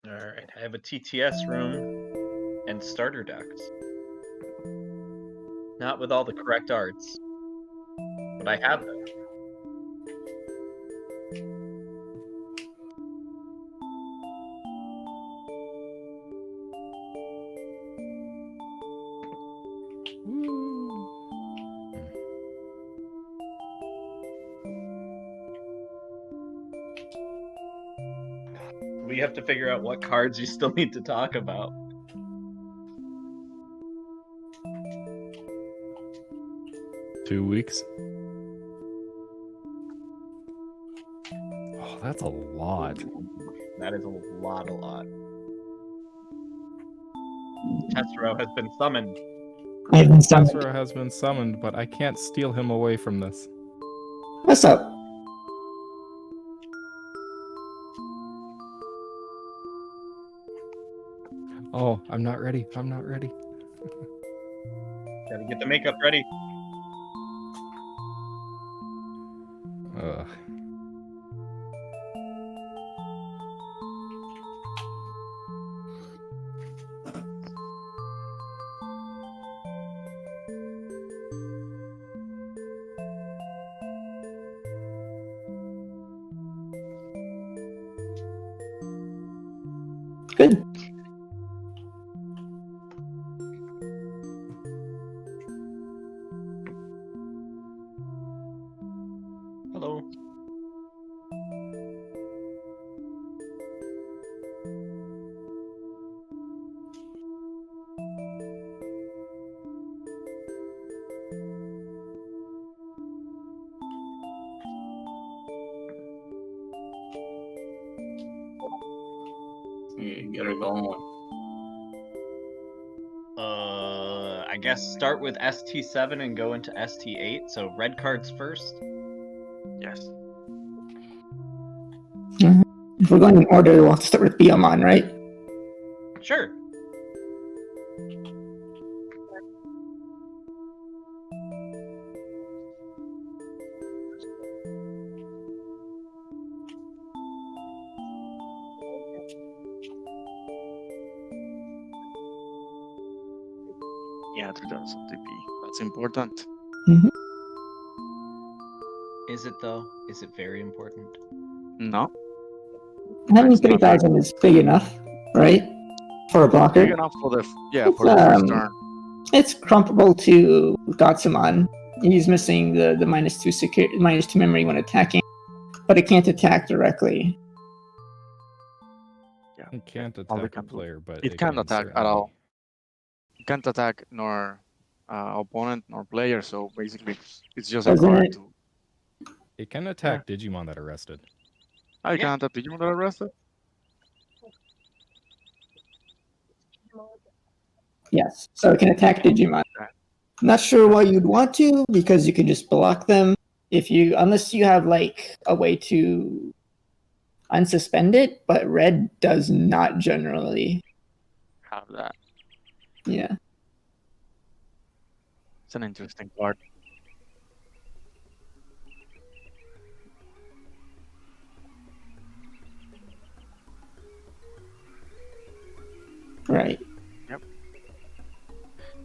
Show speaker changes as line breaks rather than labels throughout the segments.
Alright, I have a TTS room and starter decks. Not with all the correct arts, but I have them. We have to figure out what cards you still need to talk about.
$2 weeks. Oh, that's a lot.
That is a lot. Tessero has been summoned.
I've been summoned.
Tessero has been summoned, but I can't steal him away from this.
What's up?
Oh, I'm not ready. I'm not ready.
Gotta get the makeup ready.
Ugh.
Good.
Hello.
Get her going.
I guess start with ST7 and go into ST8. So red cards first.
Yes.
If we're going in order, we'll have to start with Biomon, right?
Sure.
Yeah, 3000 TP. That's important.
Is it though? Is it very important?
No.
Having
It's not
3000 is big enough, right? For a blocker.
big enough for the for the first turn.
It's comparable to Gotsumon. He's missing the -2 memory when attacking, but it can't attack directly.
Yeah.
It can't
All
attack
it
a
can do-
player, but
It can't attack at all. It can't attack nor opponent nor player. So basically, it's just a
Doesn't
card
it?
to.
It can attack Digimon that are rested.
I
Yeah.
can't attack Digimon that are arrested.
Yes, so it can attack Digimon.
Okay.
Not sure why you'd want to, because you can just block them unless you have like a way to unsuspend it, but red does not generally.
Have that.
Yeah.
It's an interesting card.
Right.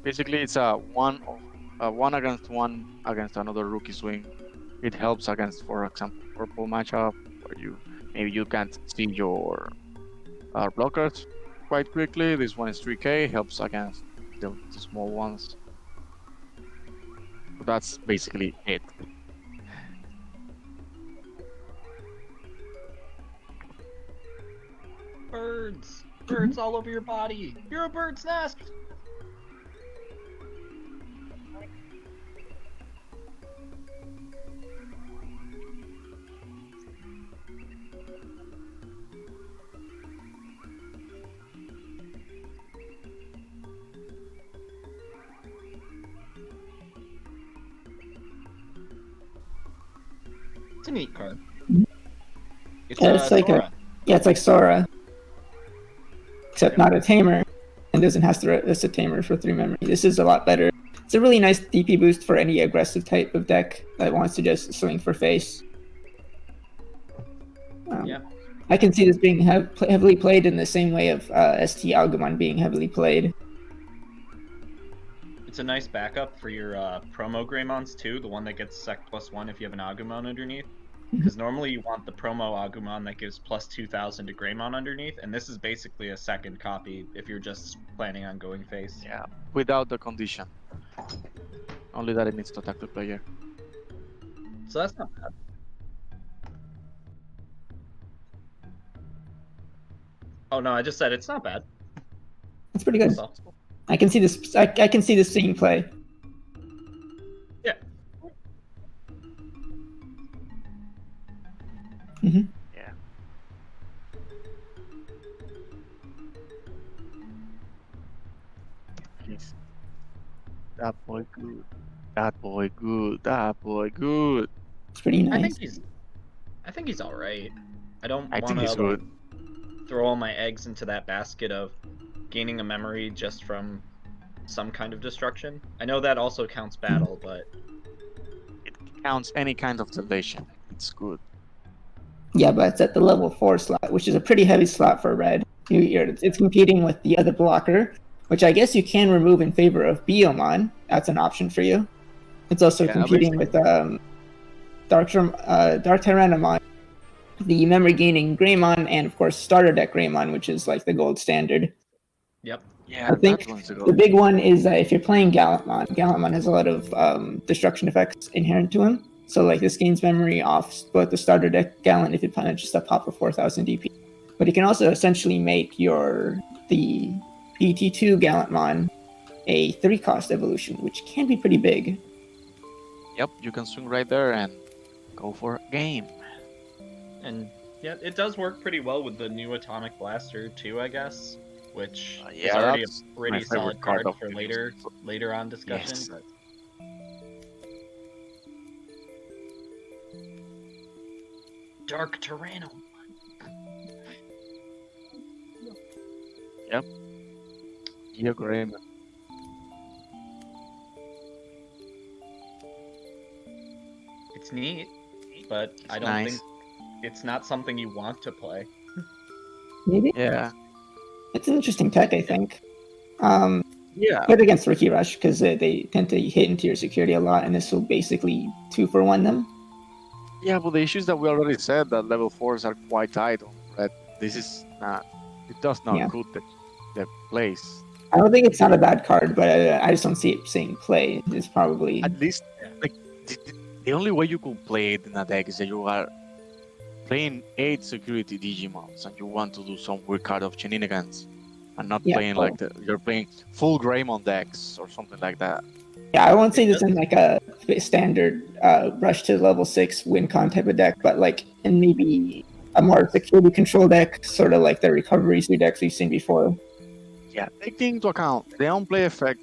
Basically, it's a one against one against another rookie swing. It helps against, for example, purple matchup where maybe you can't see your blockers quite quickly. This one is 3K, helps against the small ones. So that's basically it.
Birds! Birds all over your body! You're a bird's nest! It's a neat card. It's,
Yeah, it's like
Sora.
it's like Sora, except not a tamer, and doesn't have to it's a tamer for 3 memory. This is a lot better. It's a really nice DP boost for any aggressive type of deck that wants to just swing for face.
Yeah.
I can see this being heavily played in the same way of ST Agumon being heavily played.
It's a nice backup for your promo Greymons too, the one that gets Sec +1 if you have an Agumon underneath. Because normally you want the promo Agumon that gives plus 2,000 to Greymon underneath, and this is basically a second copy if you're just planning on going face.
Yeah, without the condition. Only that it needs to attack the player.
So that's not bad. Oh no, I just said it's not bad.
It's pretty good.
That's all.
I can see this. I can see this seeing play.
Yeah.
Mm-hmm.
Yeah. He's... That boy good. That boy good. That boy good.
It's pretty nice.
I think he's all right. I don't
I think
want
he's
to
good.
throw all my eggs into that basket of gaining a memory just from some kind of destruction. I know that also counts battle, but
It counts any kind of deletion. It's good.
Yeah, but it's at the level 4 slot, which is a pretty heavy slot for red. It's competing with the other blocker, which I guess you can remove in favor of Biomon. That's an option for you. It's also competing with Dark Tyrannomon, the memory gaining Greymon, and of course starter deck Greymon, which is like the gold standard.
yep.
Yeah,
I think
that one's a
the
good.
big one is if you're playing Gallantmon, Gallantmon has a lot of destruction effects inherent to him. So like this gains memory off both the starter deck Gallant if you plan just a pop of 4,000 DP. But it can also essentially make the BT2 Gallantmon a 3-cost evolution, which can be pretty big.
Yep, you can swing right there and go for a game.
And yeah, it does work pretty well with the new Atomic Blaster too, I guess, which is
Yeah,
already
that's
a pretty
my favorite
solid
card
card
of
for
the
later on discussion.
Yes.
But Dark Tyranno.
Yep. Yeah, great.
It's neat, but I don't
nice.
think it's not something you want to play.
Maybe
Yeah.
it's an interesting tech, I think.
Yeah.
Good against Rookie Rush because they tend to hit into your security a lot, and this will basically 2-for-1 them.
Yeah, but the issues that we already said that level 4s are quite tight on red. This is not. It does not cut the place.
I don't think it's not a bad card, but I just don't see it seeing play. It's probably
At least, like, the only way you could play it in a deck is that you are playing 8 security Digimons and you want to do some weird card of shenanigans and not playing like you're playing full Greymon decks or something like that.
Yeah, I won't say this in like a standard rush to level 6 win con type of deck, but like in maybe a more security control deck, sort of like the recovery decks we've seen before.
Yeah, taking into account the on-play effect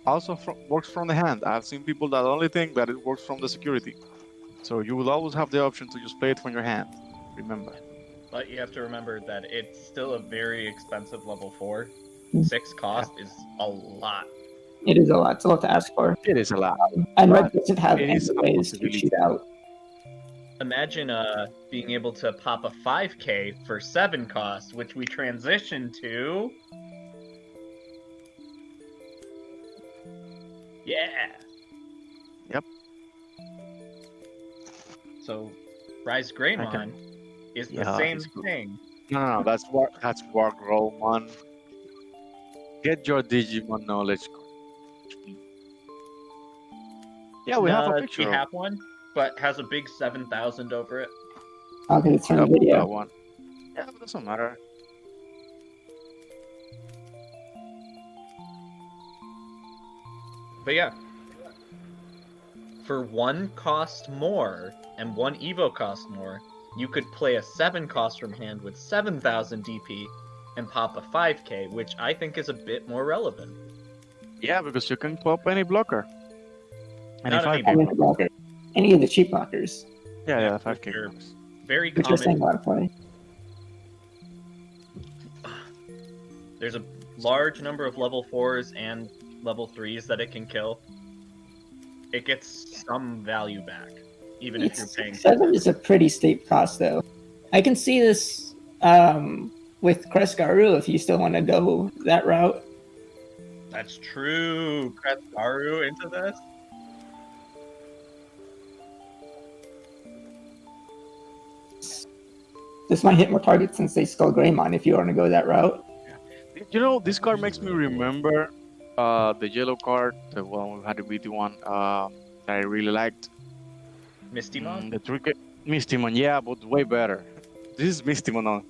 also works from the hand. I've seen people that only think that it works from the security. So you will always have the option to just play it from your hand. Remember.
But you have to remember that it's still a very expensive level 4. 6 cost is a lot.
It is a lot. It's a lot to ask for.
It is a lot.
And red doesn't have
it
any
is a
ways to
possibility.
shoot out.
Imagine being able to pop a 5k for 7 cost, which we transition to. Yeah.
Yep.
So, Rise Greymon is the same thing.
No, that's War Growman. Get your Digimon knowledge. Yeah, we have a picture.
We have one, but has a big 7,000 over it.
Okay, it's from the video.
That one. Yeah, it doesn't matter.
But yeah, for 1 cost more and 1 Evo cost more, you could play a 7 cost from hand with 7,000 DP and pop a 5k, which I think is a bit more relevant.
Yeah, because you can pop any blocker. Any
Not
5
anymore.
blocker.
Any of the cheap blockers.
Yeah, 5k
Sure.
blockers.
Very
Which you're saying a
common.
lot of play.
There's a large number of level 4s and level 3s that it can kill. It gets some value back, even if you're paying.
7 is a pretty steep cost, though. I can see this with Kreskaru if you still want to go that route.
That's true. Kreskaru into this.
This might hit more targets since they Skull Greymon if you want to go that route.
You know, this card makes me remember the yellow card, the one we had the BT one that I really liked.
Mistymon?
The trick Mistymon, yeah, but way better. This is Mistymon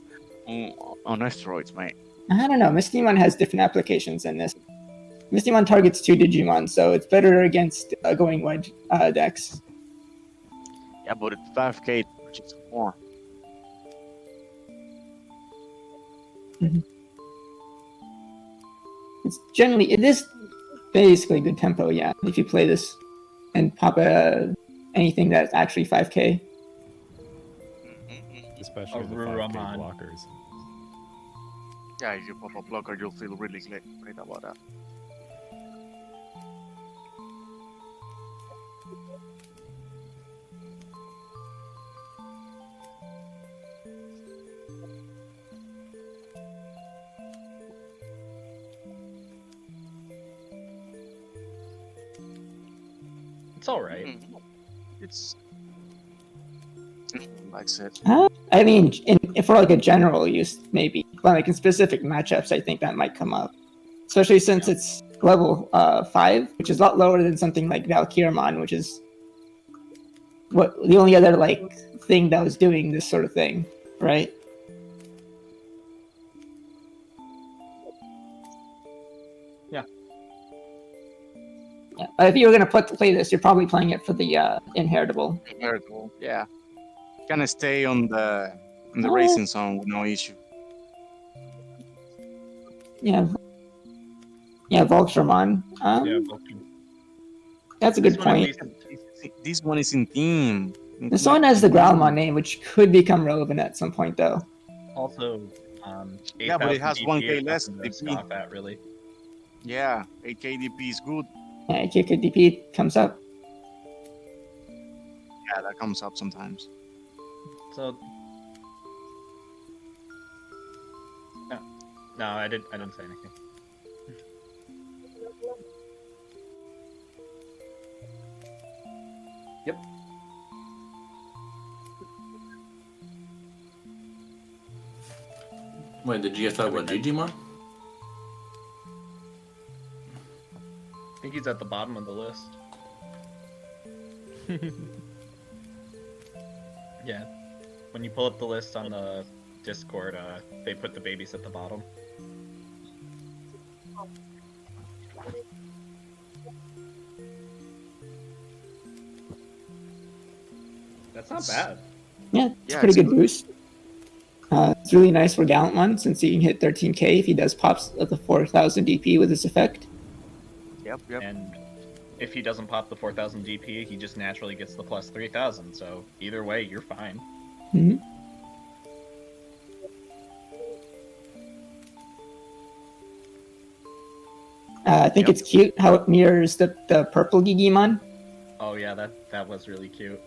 on asteroids, mate.
I don't know. Mistymon has different applications in this. Mistymon targets 2 Digimon, so it's better against going wide decks.
Yeah, but it's 5k, which is more.
It is basically good tempo, yeah. If you play this and pop anything that's actually 5k.
Especially the 5k
Ruramon.
blockers.
Yeah, if you pop a blocker, you'll feel really great about that.
It's alright.
It's like I said.
I mean, for like a general use, maybe. But like in specific matchups, I think that might come up. Especially since it's level 5, which is a lot lower than something like Valkyramon, which is what the only other like thing that was doing this sort of thing, right?
Yeah.
If you were gonna play this, you're probably playing it for the inheritable.
Inheritable, yeah. Can stay on the racing zone with no issue.
Yeah. Yeah, Voltramon.
Yeah, Vulcan.
That's a good
This one at
point.
least-
This one is in team.
This one has the Growlmon name, which could become relevant at some point, though.
Also,
Yeah, but it has
8,000
1k
DP,
less
nothing to
DP.
scoff at, really.
Yeah, 8k DP is good.
Yeah, KKDP comes up.
Yeah, that comes up sometimes.
So, no, I didn't say anything. Yep.
Wait, did you talk about Digimon?
I think he's at the bottom of the list. Yeah. When you pull up the list on the Discord, they put the babies at the bottom. That's not bad.
Yeah, it's
Yeah,
a pretty
it's
good boost. It's really nice for Gallantmon since he can hit 13k if he does pops of the 4,000 DP with this effect.
Yep.
And if he doesn't pop the 4,000 DP, he just naturally gets the plus 3,000. So either way, you're fine.
Mhm. I think
Yep.
it's cute how it mirrors the purple Gigimon.
Oh yeah, that was really cute.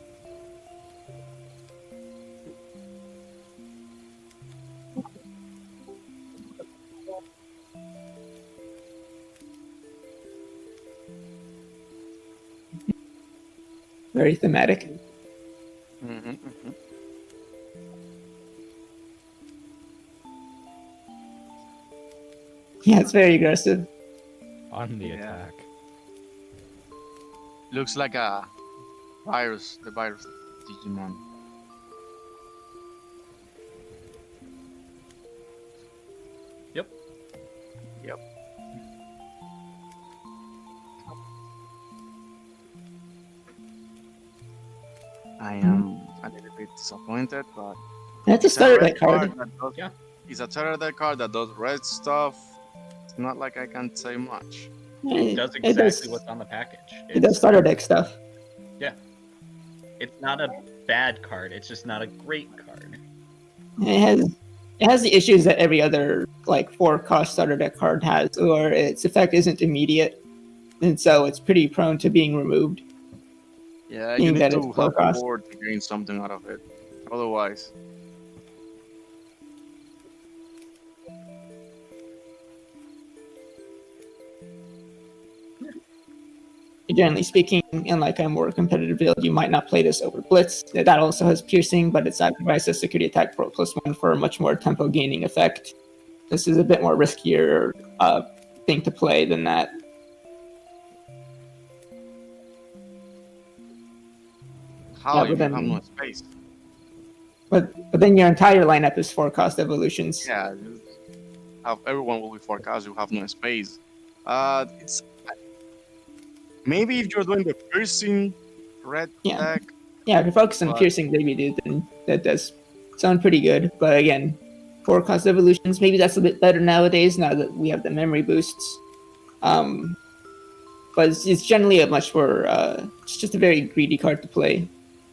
Very thematic. Yeah, it's very aggressive.
On the
Yeah.
attack.
Looks like a virus, the virus Digimon.
Yep.
Yep. I am a little bit disappointed, but
That's a
it's
starter
red
deck card.
that does,
Yeah.
It's a starter deck card that does red stuff. It's not like I can say much.
It does exactly what's on the package.
It does starter deck stuff.
It's not a bad card. It's just not a great card.
It has the issues that every other like 4-cost starter deck card has, or its effect isn't immediate, and so it's pretty prone to being removed.
Yeah,
Being
you need
that
to
it's low
have a
cost.
board to gain something out of it. Otherwise,
generally speaking, in like a more competitive build, you might not play this over Blitz. That also has piercing, but it sacrifices security attack for +1 for a much more tempo gaining effect. This is a bit more riskier thing to play than that.
How
but
if
then-
you have no space?
But then your entire lineup is 4-cost evolutions.
Yeah, everyone will be forecast. You have no space. It's maybe if you're doing the piercing red
Yeah.
deck.
Yeah, if you're focused on
But-
piercing baby dude, then that does sound pretty good. But again, 4-cost evolutions, maybe that's a bit better nowadays now that we have the memory boosts. But it's generally a much more, it's just a very greedy card to play,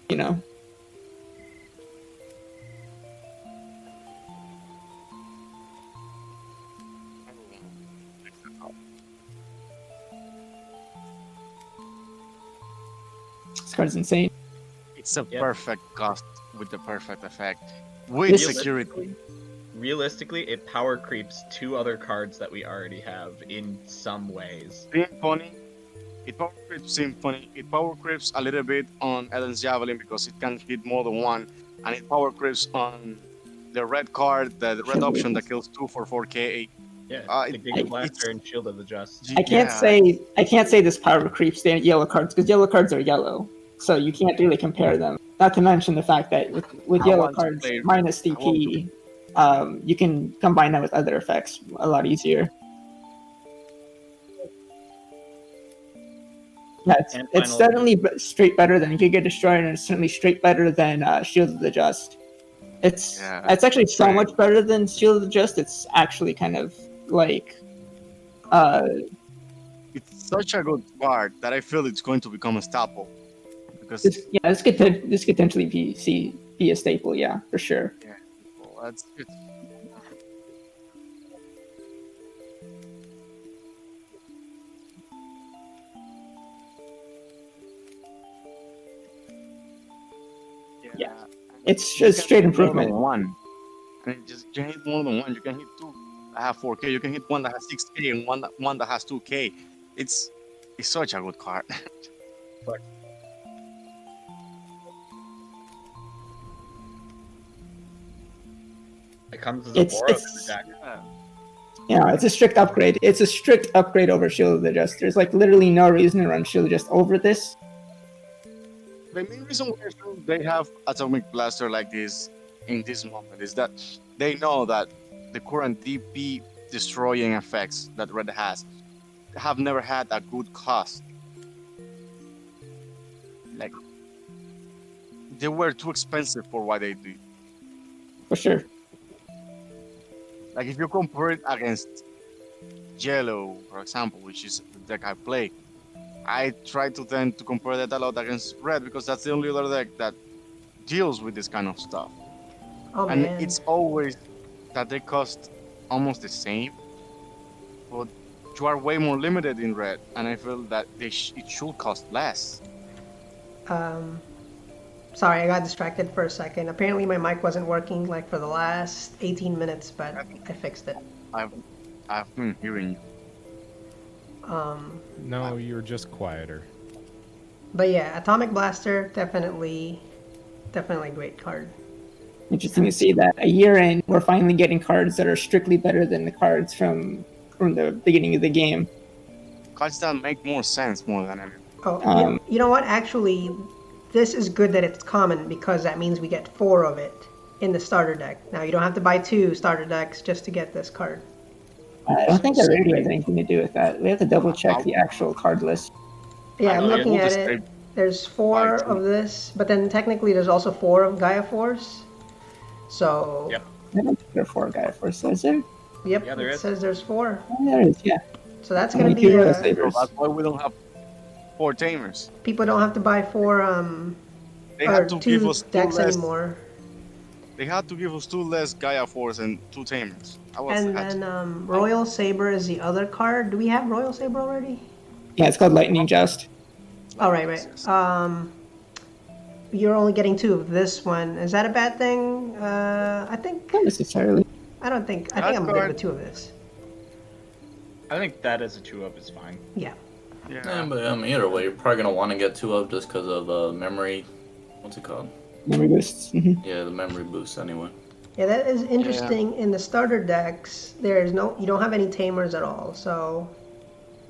you know? This card's insane.
It's a
Yep.
perfect cost with the perfect effect with
This-
security.
Realistically, it power creeps 2 other cards that we already have in some ways.
Symphony. It power creeps Symphony. It power creeps a little bit on Eden's Javelin because it can hit more than one, and it power creeps on the red card, the red option that kills 2 for 4k.
Yeah, the
it-
Giga Blaster and Shield of the Just.
I can't say this power creeps the yellow cards because yellow cards are yellow, so you can't really compare them. Not to mention the fact that with
I
yellow
want to
cards
play-
minus
I want
DP, you can combine that with other effects a lot easier. Yeah,
And
it's
final-
certainly straight better than Giga Destroyer, and it's certainly straight better than Shield of the Just. It's actually so
right.
much better than Shield of the Just. It's actually kind of like
It's such a good card that I feel it's going to become a staple. Because
this could potentially be a staple, yeah, for sure.
well, that's it.
Yeah. It's just straight improvement.
One. And just you can hit more than one. You can hit 2 that have 4k. You can hit one that has 6k and one that has 2k. It's such a good card.
It comes as a
It's-
Boro in
it's-
the deck.
Yeah, it's a strict upgrade. It's a strict upgrade over Shield of the Just. There's like literally no reason to run Shield of the Just over this.
The main reason why they have Atomic Blaster like this in this moment is that they know that the current DP destroying effects that Red has have never had a good cost. Like they were too expensive for what they do.
For sure.
Like if you compare it against Yellow, for example, which is the deck I play, I try to tend to compare that a lot against Red because that's the only other deck that deals with this kind of stuff.
Oh
And
man.
it's always that they cost almost the same, but you are way more limited in Red, and I feel that it should cost less.
Sorry, I got distracted for a second. Apparently my mic wasn't working like for the last 18 minutes, but I fixed it.
I've been hearing you.
No, you're just quieter.
But yeah, Atomic Blaster, definitely a great card.
Interesting to see that a year in, we're finally getting cards that are strictly better than the cards from the beginning of the game.
Cards that make more sense more than anything.
Oh,
Um,
you know what? Actually, this is good that it's common because that means we get 4 of it in the starter deck. Now you don't have to buy 2 starter decks just to get this card.
I don't think that really has anything to do with that. We have to double check the actual card list.
Yeah,
I
I'm
know,
looking
we'll
at
just
it.
say
There's 4
buy 2.
of this, but then technically there's also 4 of Gaia Force. So,
Yep.
I don't think there are 4 Gaia Force, is there?
yep,
Yeah, there
it
is.
says there's 4.
Oh, there is, yeah.
So that's
Only
gonna
two
be
Royal
So
Sabers.
that's why we don't have 4 Tamers.
people don't have to buy 4
They
or
had to give
2
us 2
decks
less.
anymore.
They had to give us 2 less Gaia Force and 2 Tamers.
And then Royal Saber is the other card. Do we have Royal Saber already?
Yeah, it's called Lightning Joust.
Oh, right. You're only getting 2 of this one. Is that a bad thing? I think.
Not necessarily.
I don't think. I
That
think I'm good
card-
with 2 of this.
I think that as a 2-up is fine.
Yeah.
Yeah, but either way, you're probably gonna want to get 2 up just because of memory. What's it called?
Memory boosts. Mhm.
Yeah, the memory boost anyway.
Yeah, that is interesting. In the starter decks, you don't have any tamers at all. So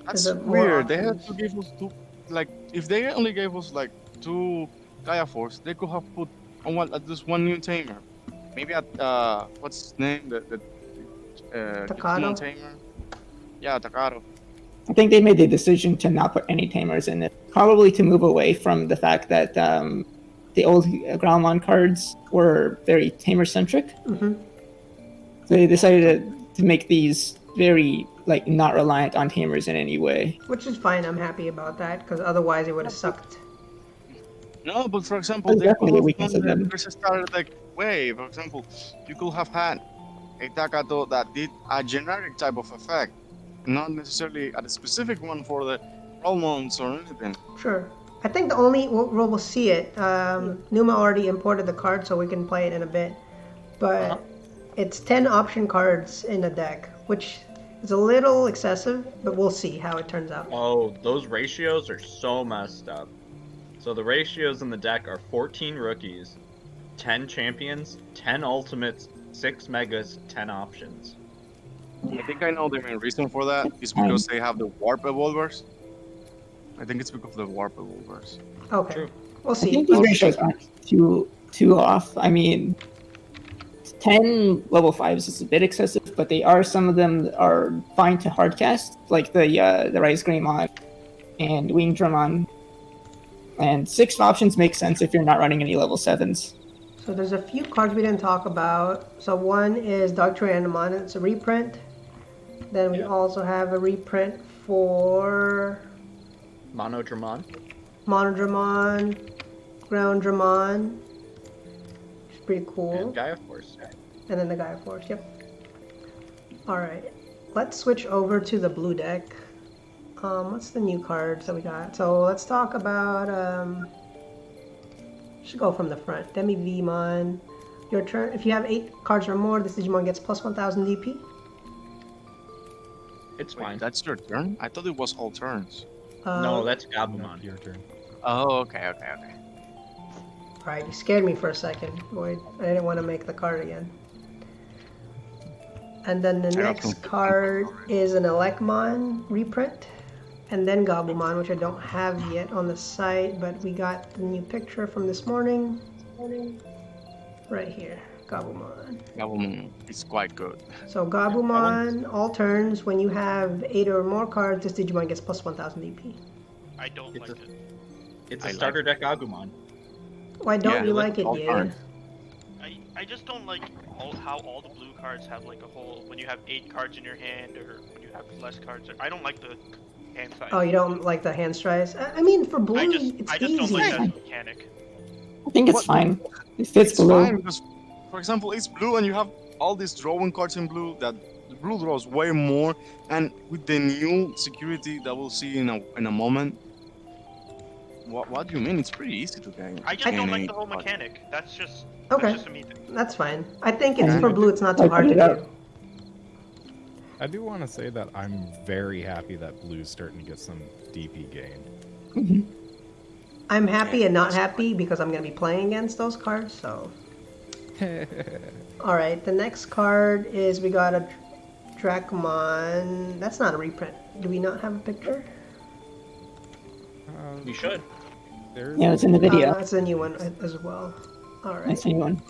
That's
there's more
weird. They had
options.
to give us 2. Like, if they only gave us like 2 Gaia Force, they could have put on at least 1 new tamer. Maybe at what's his name? The
Takado?
tamer. Yeah, Takado.
I think they made the decision to not put any tamers in it, probably to move away from the fact that the old Groundmon cards were very tamer centric.
Mm-hmm.
So they decided to make these very like not reliant on tamers in any way.
Which is fine. I'm happy about that because otherwise it would have sucked.
No, but for example,
That's
they
definitely
could
a
have
weakness
done
of them.
there's a starter deck way. For example, you could have had a Takato that did a generic type of effect, not necessarily a specific one for the Rollmons or anything.
Sure. I think the only we'll see it. Numa already imported the card, so we can play it in a bit. But it's 10 option cards in a deck, which is a little excessive, but we'll see how it turns out.
Oh, those ratios are so messed up. So the ratios in the deck are 14 rookies, 10 champions, 10 ultimates, 6 megas, 10 options.
I think I know the main reason for that is because they have the Warp Evolvers. I think it's because of the Warp Evolvers.
Okay.
True.
We'll
I
see.
think these ratios aren't too off. I mean, 10 level 5s is a bit excessive, but some of them are fine to hardcast, like the Rise Greymon and Wing Dramon. And 6 options make sense if you're not running any level 7s.
So there's a few cards we didn't talk about. So one is Dark Tyrannomon. It's a reprint. Then we also have a reprint for
Monodramon.
Monodramon, Ground Dramon. It's pretty cool.
And Gaia Force.
And then the Gaia Force, yep. Alright, let's switch over to the blue deck. What's the new cards that we got? So let's talk about, should go from the front. Demi Vmon. Your turn. If you have 8 cards or more, this Digimon gets plus 1000 DP.
It's
Wait,
fine.
that's your turn? I thought it was all turns.
No, that's
Not
Gabumon.
your turn.
Oh, okay.
Alright, you scared me for a second. Boy, I didn't want to make the card again. And then the next card is an Elecmon reprint. And then Gabumon, which I don't have yet on the site, but we got the new picture from this morning. Right here, Gabumon.
Gabumon is quite good.
So Gabumon, all turns, when you have 8 or more cards, this Digimon gets plus 1000 DP.
I don't like it.
It's a starter deck Agumon.
Why don't you like it,
all
yeah?
turns.
I just don't like how all the blue cards have like a whole, when you have 8 cards in your hand or when you have less cards. I don't like the hand size.
Oh, you don't like the hand strides? I mean, for blue,
I
it's
just
easy.
don't like that mechanic.
I think it's fine. It fits
It's
below.
fine because, for example, it's blue and you have all these drawing cards in blue that the blue draws way more, and with the new security that we'll see in a moment. What do you mean? It's pretty easy to gain.
I just don't like the whole mechanic. That's just
Okay.
That's just a me thing.
That's fine. I think it's
Yeah.
for blue, it's not too
I
hard to
figured it
do.
I do want to say that I'm very happy that Blue's starting to get some DP gain.
Mhm.
I'm happy and not happy because I'm going to be playing against those cards, so. Alright, the next card is we got a Dracomon. That's not a reprint. Do we not have a picture?
You should.
There's
Yeah, it's in the video.
That's a new one as well. Alright.
That's a new one.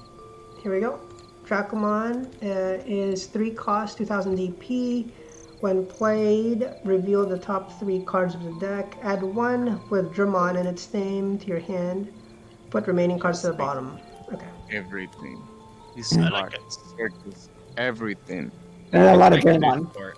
Here we go. Dracomon is 3 cost, 2000 DP. When played, reveal the top 3 cards of the deck. Add 1 with Dramon and its name to your hand. Put remaining cards to the bottom. Okay.
Everything. This
I
card
like it.
searches everything.
There are a lot of
Thank you
Draymon.
for it.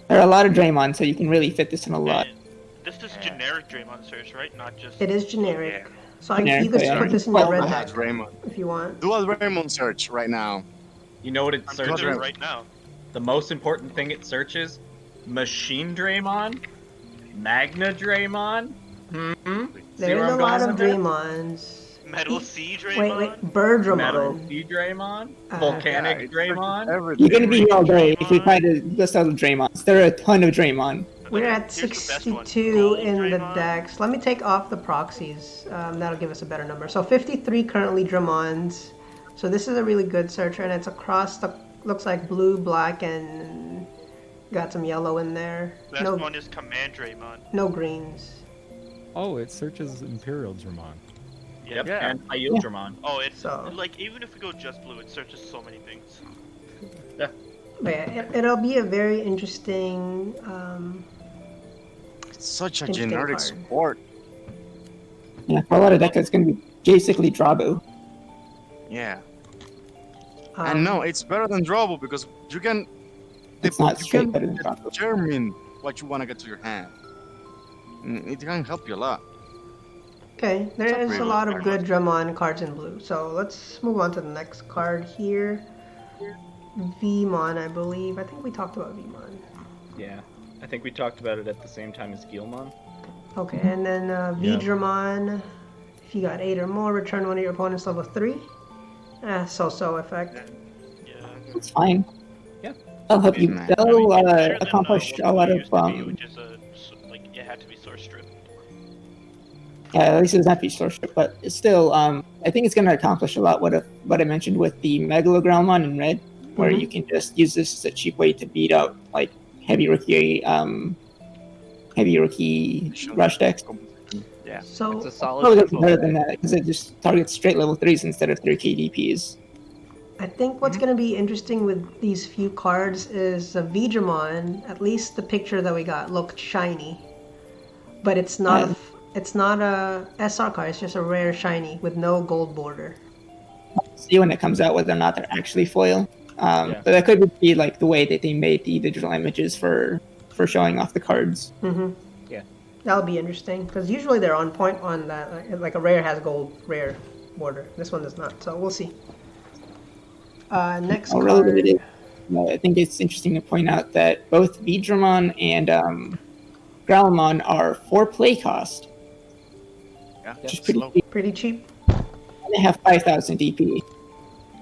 There are a lot of Draymon, so you can really fit this in a lot.
And this is generic Draymon search, right? Not just.
It is generic. So
Generic,
you can
yeah.
put this in your
Well,
red
I
deck
had Raymond.
if you want.
Do a Raymond search right now.
You know what it
I'm doing it
searches?
right now.
The most important thing it searches: Machine Draymon, Magna Draymon. See
There's
where
a
I'm
lot
going
of
with that?
Draymons.
Metal C Draymon.
Wait, Birdramon.
Metal Sea Draymon,
Uh,
Volcanic
it searches
Draymon.
everything.
You're gonna be here all day if you try to list out the Draymons. There are a ton of Draymon.
We're at
here's the best one.
62
Gold
in the
Draymond.
decks. Let me take off the proxies. That'll give us a better number. So 53 currently Dramons. So this is a really good searcher, and it's across the, looks like blue, black, and got some yellow in there.
Best
No,
one is Command Draymond.
no greens.
Oh, it searches Imperial Dramon.
Yep,
Yeah.
and Ayildramon.
Oh, it's
So-
like even if we go just blue, it searches so many things.
But yeah, it'll be a very interesting.
It's such a
Interesting
generic
card.
support.
Yeah, for a lot of decks, it's going to be basically Drabu.
Yeah. And no, it's better than Drawable because you can
It's not
you
straight
can
better than Drabu.
determine what you want to get to your hand. It can help you a lot.
Okay, there
It's a
is
pretty
a
good
lot of
card.
good Dramon cards in blue. So let's move on to the next card here. Vmon, I believe. I think we talked about Vmon.
Yeah. I think we talked about it at the same time as Gilmon.
Okay, and then Vdramon. If you got 8 or more, return one of your opponent's level 3. So-so effect.
Yeah.
It's fine.
Yeah.
That'll help you.
Man.
That'll
Better than,
accomplish
what
a lot
blue
of
used to be, which is like it had to be source strip.
Yeah, at least it doesn't have to be source strip, but it's still, I think it's going to accomplish a lot what I mentioned with the Megalogrowlmon in red, where
Mhm.
you can just use this as a cheap way to beat out, like, heavy rookie rush decks.
Yeah.
So
It's a solid.
Probably gonna be
combo.
better than that, because it just targets straight level 3s instead of 3k DPs.
I think what's going to be interesting with these few cards is the Vdramon. At least the picture that we got looked shiny, but it's not. It's not a SR card. It's just a rare shiny with no gold border.
See when it comes out whether or not they're actually foil.
Yeah.
But that could be like the way that they made the digital images for showing off the cards.
Mm-hmm.
Yeah.
That'll be interesting because usually they're on point on that. Like a rare has gold rare border. This one does not. So we'll see. Next
Oh,
card.
really, I think it's interesting to point out that both Vdramon and Growlmon are 4 play cost,
Yeah,
which is
it's
pretty
low.
cheap.
Pretty cheap.
And they have 5,000 DP,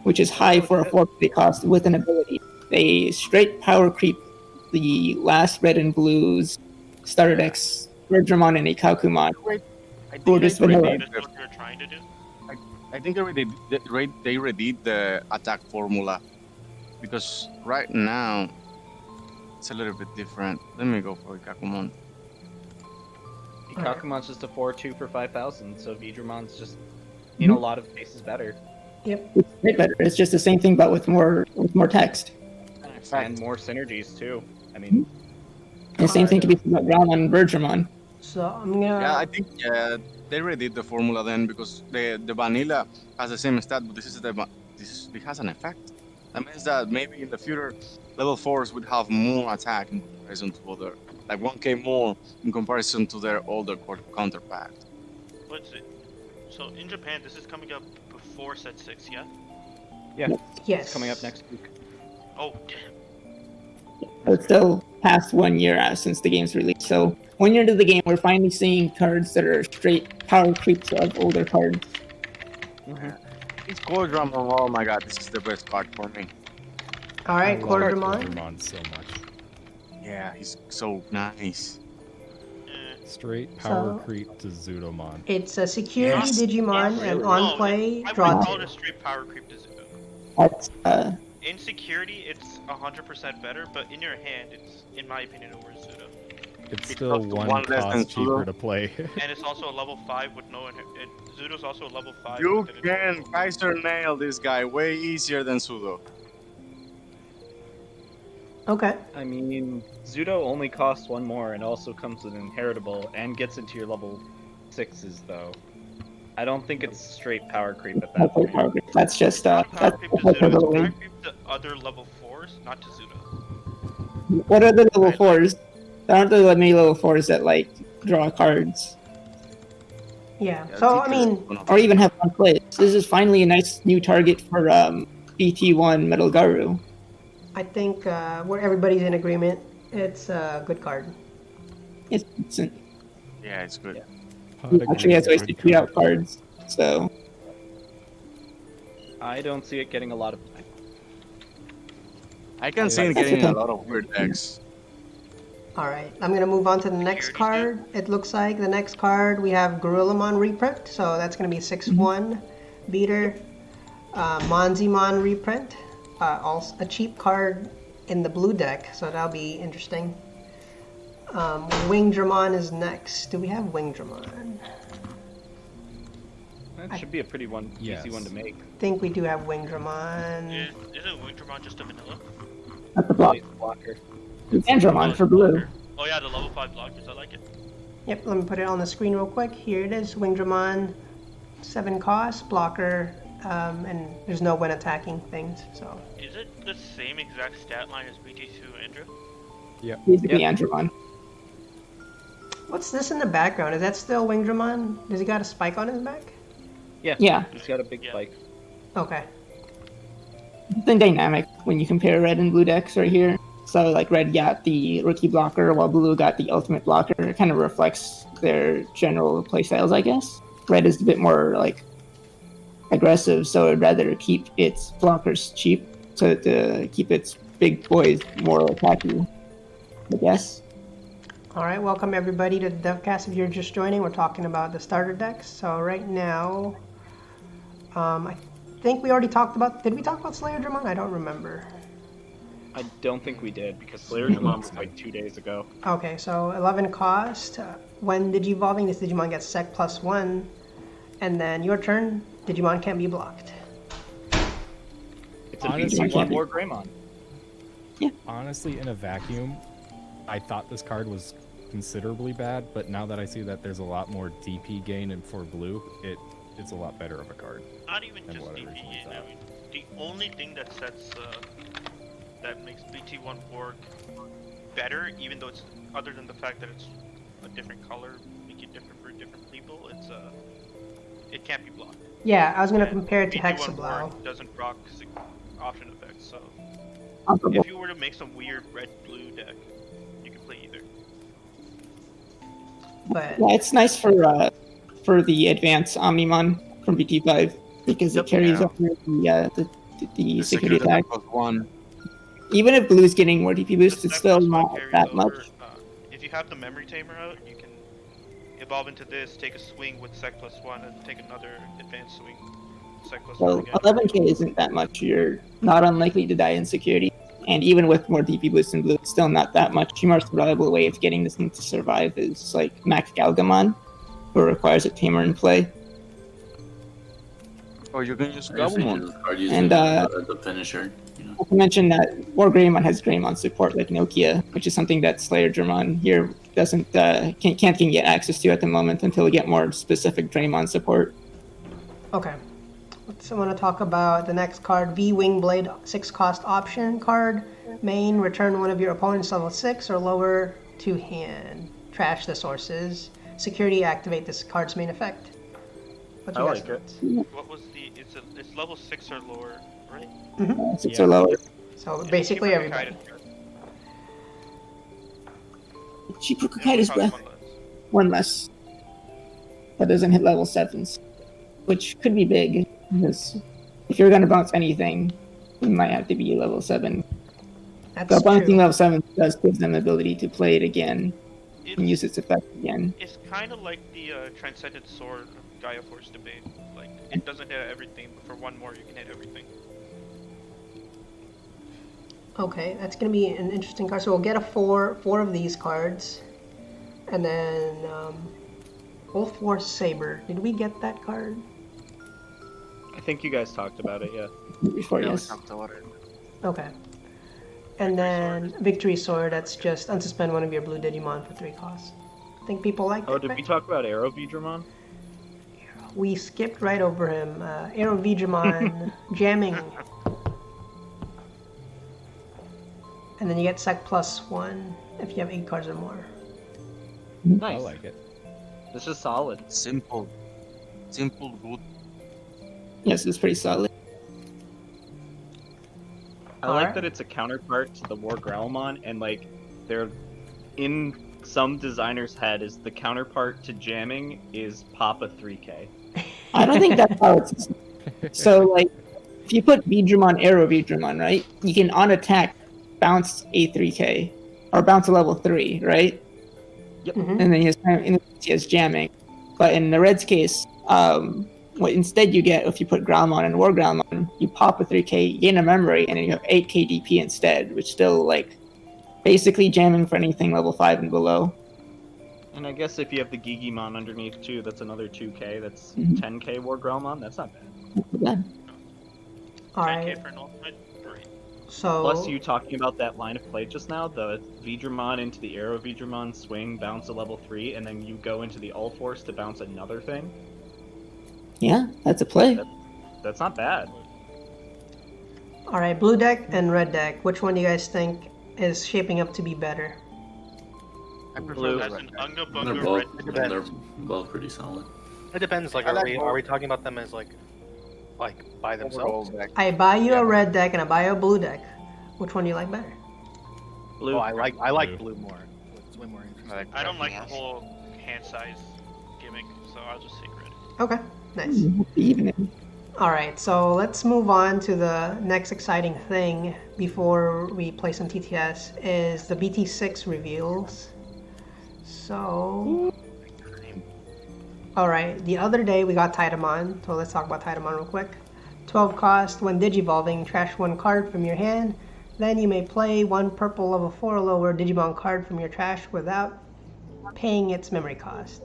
which is high for a 4 play cost with an ability. They straight power creep the last red and blues starter decks, Vdramon and Ikakumon.
I
Or
think
just
they
vanilla.
redid
That's what you're trying to do.
I think they redid the attack formula because right now it's a little bit different. Let me go for Ikakumon.
Ikakumon's just a 4-2 for 5,000, so Vdramon's just in a lot of cases better.
Yep.
It's way better. It's just the same thing, but with more text.
And more synergies too. I mean,
And the same thing to be said about Growlmon and Vdramon.
So I'm gonna.
Yeah, I think they redid the formula then because the vanilla has the same stat, but it has an effect. That means that maybe in the future level 4s would have more attack in comparison to other, like 1k more in comparison to their older counterpart.
What's it? So in Japan, this is coming up before set 6, yeah?
Yes.
it's coming up next week.
Oh, damn.
So it's still past 1 year since the game's release. So 1 year into the game, we're finally seeing cards that are straight power creeps of older cards.
It's Core Drum. Oh my god, this is the best card for me.
All right,
I love
Quartermon.
Vdramon so much.
Yeah, he's so nice.
Straight power
So-
creep to Zudomon.
It's a security
Yes.
Digimon, and
No,
on play,
I
draw
would call it
2.
a straight power creep to Zudo.
That's
In security, it's 100% better, but in your hand, it's, in my opinion, over Zudo.
It's
It
still
costs
one
one less than
cost cheaper
Zudo.
to play.
And it's also a level 5 with no Zudo's also a level 5.
You
with an
can Kaiser nail this guy way easier than Sudo.
Okay.
I mean, Zudo only costs 1 more and also comes with an inheritable and gets into your level 6s though. I don't think it's straight power creep at that
that's
point.
power creep. That's just
Not power
that's
creep to Zudo, it's
hyperbole.
power creep to other level 4s, not to Zudo.
What are the level
Right.
4s? There aren't the many level 4s that like draw cards
Yeah.
Yeah,
So I
Tika is
mean,
one of
or
them.
even have one play. So this is finally a nice new target for BT1 Metal Garu.
I think where everybody's in agreement, it's a good card.
It's decent.
Yeah, it's good.
He actually has ways to tweet out cards. So
I don't see it getting a lot of.
I can see
Yeah,
it
that's
getting a
okay.
lot of weird decks.
All right, I'm gonna move on to the next card. It looks like the next card we have Gorillamon reprint, so that's gonna be 6/1 beater. Monzimon reprint, also a cheap card in the blue deck, so that'll be interesting. Wingdramon is next. Do we have Wingdramon?
That should be a pretty
Yes.
easy one to make.
I think we do have Wingdramon.
Isn't Wingdramon just a vanilla?
At the block.
Blocker.
Andromon for blue.
Oh yeah, the level 5 blockers. I like it.
Yep, let me put it on the screen real quick. Here it is, Wingdramon, 7 cost, blocker, and there's no when attacking things, so.
Is it the same exact stat line as BT2 Andrew?
Basically Andromon.
What's this in the background? Is that still Wingdramon? Does he got a spike on his back?
Yeah.
He's got a big
Yeah.
spike.
Okay.
The dynamic when you compare red and blue decks right here. So like red got the rookie blocker while blue got the ultimate blocker. It kind of reflects their general playstyles, I guess. Red is a bit more like aggressive, so it'd rather keep its blockers cheap so to keep its big boys more attacky, I guess.
All right, welcome everybody to the DevCast. If you're just joining, we're talking about the starter decks. So right now, I think we already talked about. Did we talk about Slayer Dramon? I don't remember.
I don't think we did because Slayer Dramon was like 2 days ago.
Okay, so 11 cost. When Digivolving, this Digimon gets Sec +1, and then your turn. Digimon can't be blocked.
It's a
Honestly,
BT1 or Greymon.
Honestly, in a vacuum, I thought this card was considerably bad, but now that I see that there's a lot more DP gain in for blue, it's a lot better of a card.
Not even
And
just
what
DP.
originally
I
thought.
mean, the only thing that sets that makes BT1 work better, even though it's other than the fact that it's a different color, make it different for different people. It can't be blocked.
Yeah, I was gonna
And
compare it to
BT1
Hexablow.
work doesn't proc option effects, so
Comparable.
if you were to make some weird red-blue deck, you could play either.
But
Yeah, it's nice for the advanced Omnimon from BT5 because it carries
Yeah.
over the security attack.
+1.
Even if blue's getting more DP boost,
The
it's
Sec
still
+1
not
carries
that
over.
much.
If you have the memory tamer out, you can evolve into this, take a swing with Sec +1, and take another advanced swing. Sec +1
So
again.
11k isn't that much. You're not unlikely to die in security. And even with more DP boost in blue, it's still not that much. The most reliable way of getting this thing to survive is like Mac Galgamon, who requires a tamer in play.
Oh, you can use
I guess we
Gabumon.
use card using
And,
the finisher. You know.
Not to mention that War Greymon has Greymon support like Nokia, which is something that Slayer Dramon here doesn't can't get access to at the moment until we get more specific Draymon support.
okay. So I want to talk about the next card, V Wingblade, 6 cost option card. Main, return one of your opponent's level 6 or lower to hand. Trash the sources. Security, activate this card's main effect. What's
I
your
like
guys'
it.
thoughts?
What was it's level 6 or lower, right?
6 or lower.
So basically
Cheaper
everybody.
Kaido.
Cheaper
It only
Kaido's
costs
breath.
one less.
1 less. That doesn't hit level 7s, which could be big, because if you're going to bounce anything, it might have to be level 7.
That's
But bouncing
true.
level 7 does give them the ability to play it again and use its effect again.
It's kind of like the Transcendent Sword Gaia Force debate. Like, it doesn't hit everything, but for one more, you can hit everything.
Okay, that's gonna be an interesting card. So we'll get four of these cards, and then Wolf Force Saber. Did we get that card?
I think you guys talked about it, yeah.
Before,
Yeah, we
yes.
talked about it.
Okay. And then Victory Sword. That's just unsuspend one of your blue Digimon for 3 costs. I think people like
Oh,
that.
did
right?
we talk about Arrow Vidramon?
We skipped right over him. Arrow Digimon jamming. And then you get Sec +1 if you have 8 cards or more.
I
Nice.
like it.
This is solid.
Simple. Simple, good.
Yes, it's pretty solid.
I
Alright.
like that it's a counterpart to the War Growlmon, and like, they're in some designer's head is the counterpart to jamming is Papa 3K.
I don't think that's how it's. So, like, if you put Vidramon, Arrow Vidramon, right? You can on attack bounce a 3K or bounce to level 3, right?
Yep.
Mhm.
And then he has jamming. But in the Red's case, what instead you get if you put Growlmon and War Growlmon, you pop a 3k, gain a memory, and then you have 8k DP instead, which still like basically jamming for anything level 5 and below.
And I guess if you have the Gigimon underneath too, that's another 2k. That's
Mhm.
10k War Growlmon. That's not bad.
Not too bad.
10k
Alright,
for an ultimate? Great.
so
Plus, you talking about that line of play just now, the Vidramon into the Arrow Vidramon swing, bounce to level 3, and then you go into the All Force to bounce another thing.
Yeah, that's a play.
That's not bad.
alright, blue deck and red deck. Which one do you guys think is shaping up to be better?
I prefer
Blue.
the
As
red
an
deck.
Unga
They're
Bunga
both,
red.
they're both pretty solid.
It depends. Like,
I
are
like
we
both.
are we talking about them as like by
Overall
themselves?
deck.
I buy you
Yeah.
a red deck and I buy you a blue deck. Which one do you like better?
Blue.
Oh, I like
Blue.
blue more. It's way more interesting.
I don't like the
yes.
whole hand size gimmick, so I'll just take red.
Okay, nice.
Evening.
Alright, so let's move on to the next exciting thing before we play some TTS is the BT6 reveals. So... Alright, the other day we got Titamon, so let's talk about Titamon real quick. 12 cost, when digivolving, trash one card from your hand. Then you may play one purple level 4 or lower Digimon card from your trash without paying its memory cost.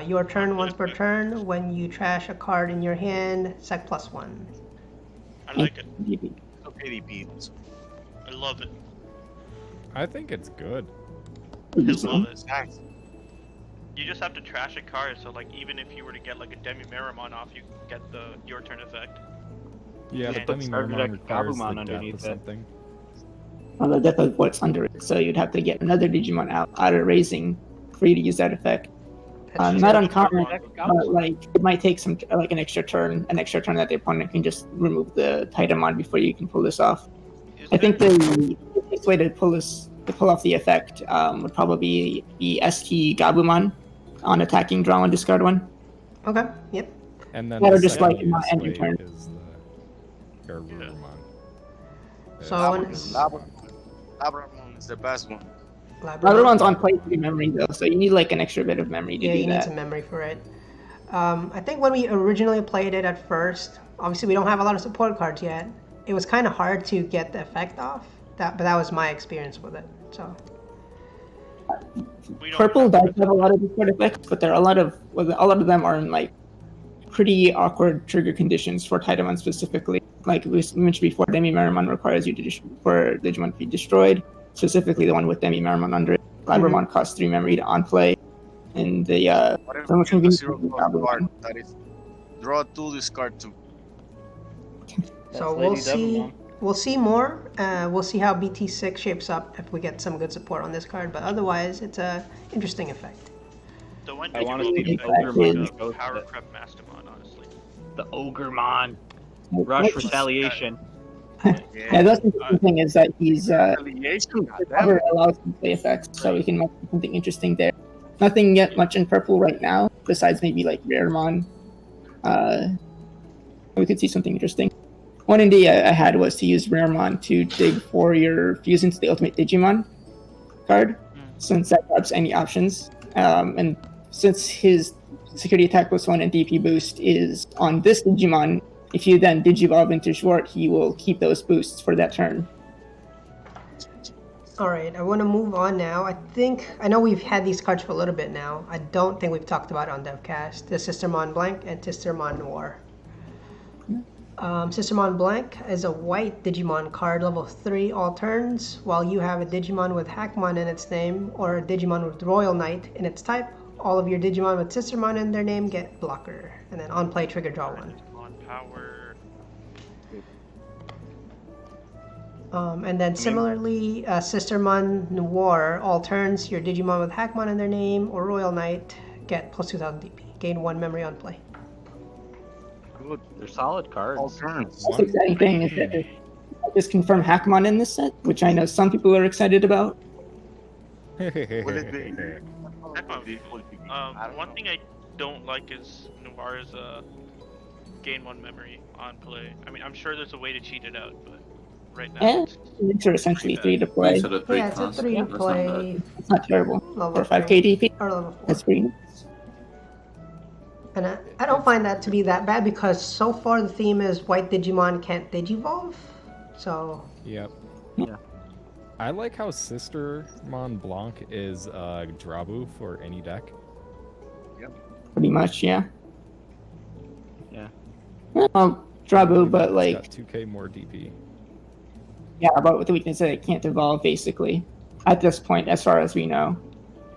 Your turn once per turn. When you trash a card in your hand, sec +1.
I like it.
Okay, DP.
I love it.
I think it's good.
I love it.
Thanks.
You just have to trash a card, so like even if you were to get like a Demi Meramon off, you get the your turn effect.
Yeah,
Yeah,
but
but
then
starter
Meramon
deck
requires
Gabumon
the death
underneath
of
it.
something.
On the death of what's under it, so you'd have to get another Digimon out of raising for you to use that effect.
That's just
Not
a-
uncommon, but like it might take some like an extra turn that the opponent can just remove the Titamon before you can pull this off.
Is
I think
there-
the best way to pull off the effect would probably be ST Gabumon on attacking, draw one, discard one.
Okay, yep.
And then
Or
the
just,
second
like, not
use
end your
way
turn.
is the Garurumon.
So when
Labramon is the best one.
Labramon's on play to do memory though, so you need like an extra bit of memory to
Yeah,
do
you need
that.
some memory for it. I think when we originally played it at first, obviously we don't have a lot of support cards yet. It was kind of hard to get the effect off. But that was my experience with it. So
we don't
Purple
have-
does have a lot of discard effects, but there are a lot of them are in like pretty awkward trigger conditions for Titamon specifically. Like we mentioned before, Demi Meramon requires you for Digimon to be destroyed. Specifically, the one with Demi Meramon under it. Labramon costs 3 memory to on play, and the
What if
so much
you get a
convenient
zero
with
cost
Labramon.
card that is draw 2, discard 2?
so we'll see more. We'll see how BT6 shapes up if we get some good support on this card. But otherwise, it's a interesting effect.
The one
I want to
Digimon
see
effect
the
is
Ogremon
like
go
a
to
Power
the-
Crep Mastamon, honestly.
The Ogremon. Rush
Next-
retaliation.
Yeah, that's the interesting thing is that he's
Retaliation,
the
goddammit.
cover allows him to play effects, so we can make something interesting there. Nothing yet much in purple right now, besides maybe like Raремon. We could see something interesting. One idea I had was to use Raремon to dig for your fuse into the Ultimate Digimon card, since that grabs any options. And since his security attack +1 and DP boost is on this Digimon, if you then Digivolve into Schwart, he will keep those boosts for that turn.
Alright, I want to move on now. I know we've had these cards for a little bit now. I don't think we've talked about it on DevCast. The Sistermon Blank and Sistermon Noir. Sistermon Blank is a white Digimon card, level 3, all turns. While you have a Digimon with Hackmon in its name, or a Digimon with Royal Knight in its type, all of your Digimon with Sistermon in their name get blocker. And then on play, trigger, draw 1.
On power.
And then similarly, Sistermon Noir, all turns, your Digimon with Hackmon in their name or Royal Knight get plus 2000 DP. Gain 1 memory on play.
Good.
They're solid cards.
All turns.
That's the exciting thing is that I just confirm Hackmon in this set, which I know some people are excited about.
Will it be?
One thing I don't like is Noir's gain 1 memory on play. I mean, I'm sure there's a way to cheat it out, but right now.
Eh,
It's
these are essentially
pretty
3 to
You
play.
said a 3
Yeah, it's a
cost.
3 to
That's not bad.
play.
It's not terrible.
Level
For 5
3.
KDP,
Or level 4.
that's pretty nice.
And I don't find that to be that bad because so far the theme is white Digimon can't Digivolve. So,
Yep.
Yeah.
I like how Sister Mon Blanc is Drabu for any deck.
Pretty much, yeah.
Yeah.
Well, Drabu, but
It's
like,
got 2k more DP.
yeah, but with the weakness that it can't evolve, basically. At this point, as far as we know.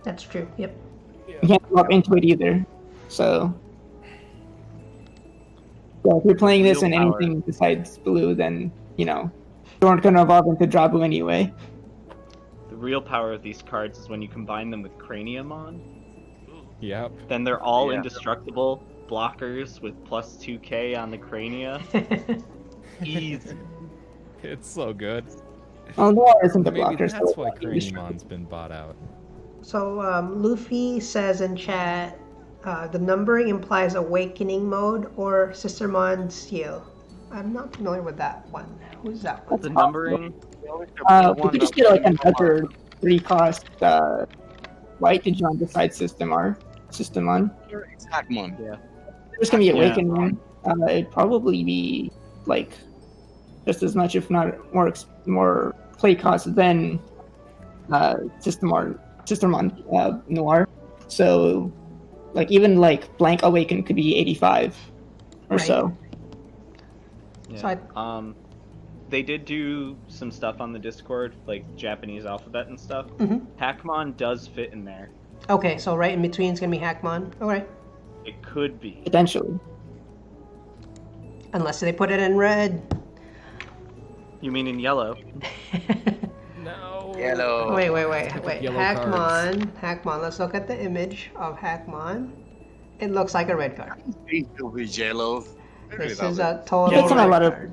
that's true. Yep.
You can't evolve into it either. So, yeah, if you're playing this
Real
in
power.
anything besides blue, then, you aren't going to evolve into Drabu anyway.
The real power of these cards is when you combine them with Craniumon.
Yep.
Then they're all
Yeah.
indestructible blockers with plus 2k on the Crania. Easy.
It's so good.
Well, Noir isn't the
Maybe
blocker,
that's
so
why
it's not
Craniomon's been bought out.
So, Luffy says in chat, the numbering implies awakening mode or Sistermon Seal. I'm not familiar with that one. Who's that one?
The numbering.
we could just get like another 3-cost white Digimon besides Systemon.
It's Hackmon.
There's gonna be
Yeah.
Awakening. It'd probably be like just as much, if not more play cost than Systemon Noir. So like even like Blank Awaken could be 85 or
Right.
so.
Yeah.
So
They did do some stuff on the Discord, like Japanese alphabet and stuff.
Mhm.
Hackmon does fit in there.
Okay, so right in between is gonna be Hackmon. Okay.
It could be.
Potentially.
Unless they put it in red.
You mean in yellow?
No.
Yellow.
Wait.
Yellow
Hackmon. Let's look at the image of Hackmon. It looks like a red card.
It will be yellow.
This is a total
Yeah, it's on a
red
lot of-
card.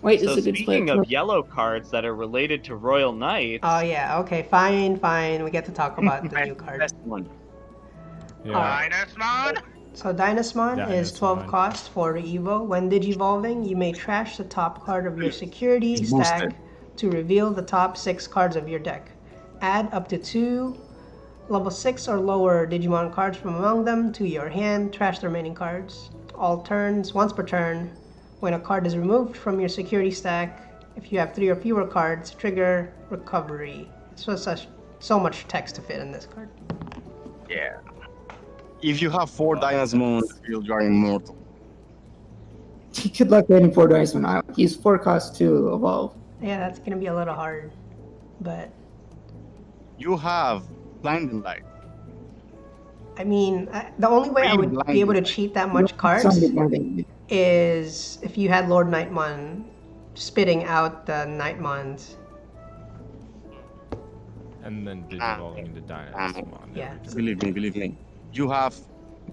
Wait,
So
this is a good
speaking
split.
of yellow cards that are related to Royal Knights,
Oh yeah, okay, fine. We get to talk about the new card.
Best one.
Yeah.
Dynasmon!
So Dynasmon is 12
Dynasmon.
cost for Evo. When digivolving, you may trash the top card of your security
It's
stack
boosted.
to reveal the top 6 cards of your deck. Add up to 2 level 6 or lower Digimon cards from among them to your hand. Trash the remaining cards. All turns, once per turn. When a card is removed from your security stack, if you have 3 or fewer cards, trigger recovery. So much text to fit in this card.
Yeah. If you have 4 Dynasmon on the field, you are immortal.
Good luck getting 4 Dynasmon out. He's 4 cost to evolve.
Yeah, that's gonna be a little hard, but
You have Blinding Light.
I mean, the only way I would be able to cheat that much cards is if you had Lord Nightmon spitting out the Nightmons.
And then digivolving into Dynasmon.
Yeah.
Believe me. You have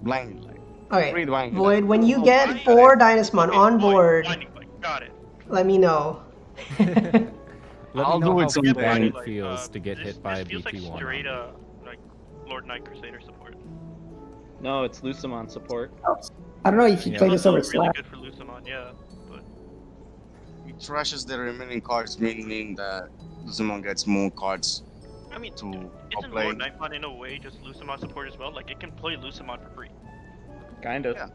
Blinding Light.
Okay,
Read Blinding
Void, when you
Oh,
get
Blinding
4
Light.
Dynasmon
Okay,
on board,
Blinding Light, got it.
let me know.
Let
I'll
me know
do it
how
someday.
bad
Blinding
it
Light,
feels to get
this-
hit by a
this feels like
BT1.
straight like Lord Knight Crusader support.
no, it's Lucamon support.
I don't know if you
Yeah.
play this over
Also really
Slack.
good for Lucamon, yeah. But
It trashes the remaining cards, meaning that Lucamon gets more cards
I mean,
to
isn't
play.
Lord Nightmon in a way just Lucamon support as well? Like it can play Lucamon for free.
Kind of.
Yeah.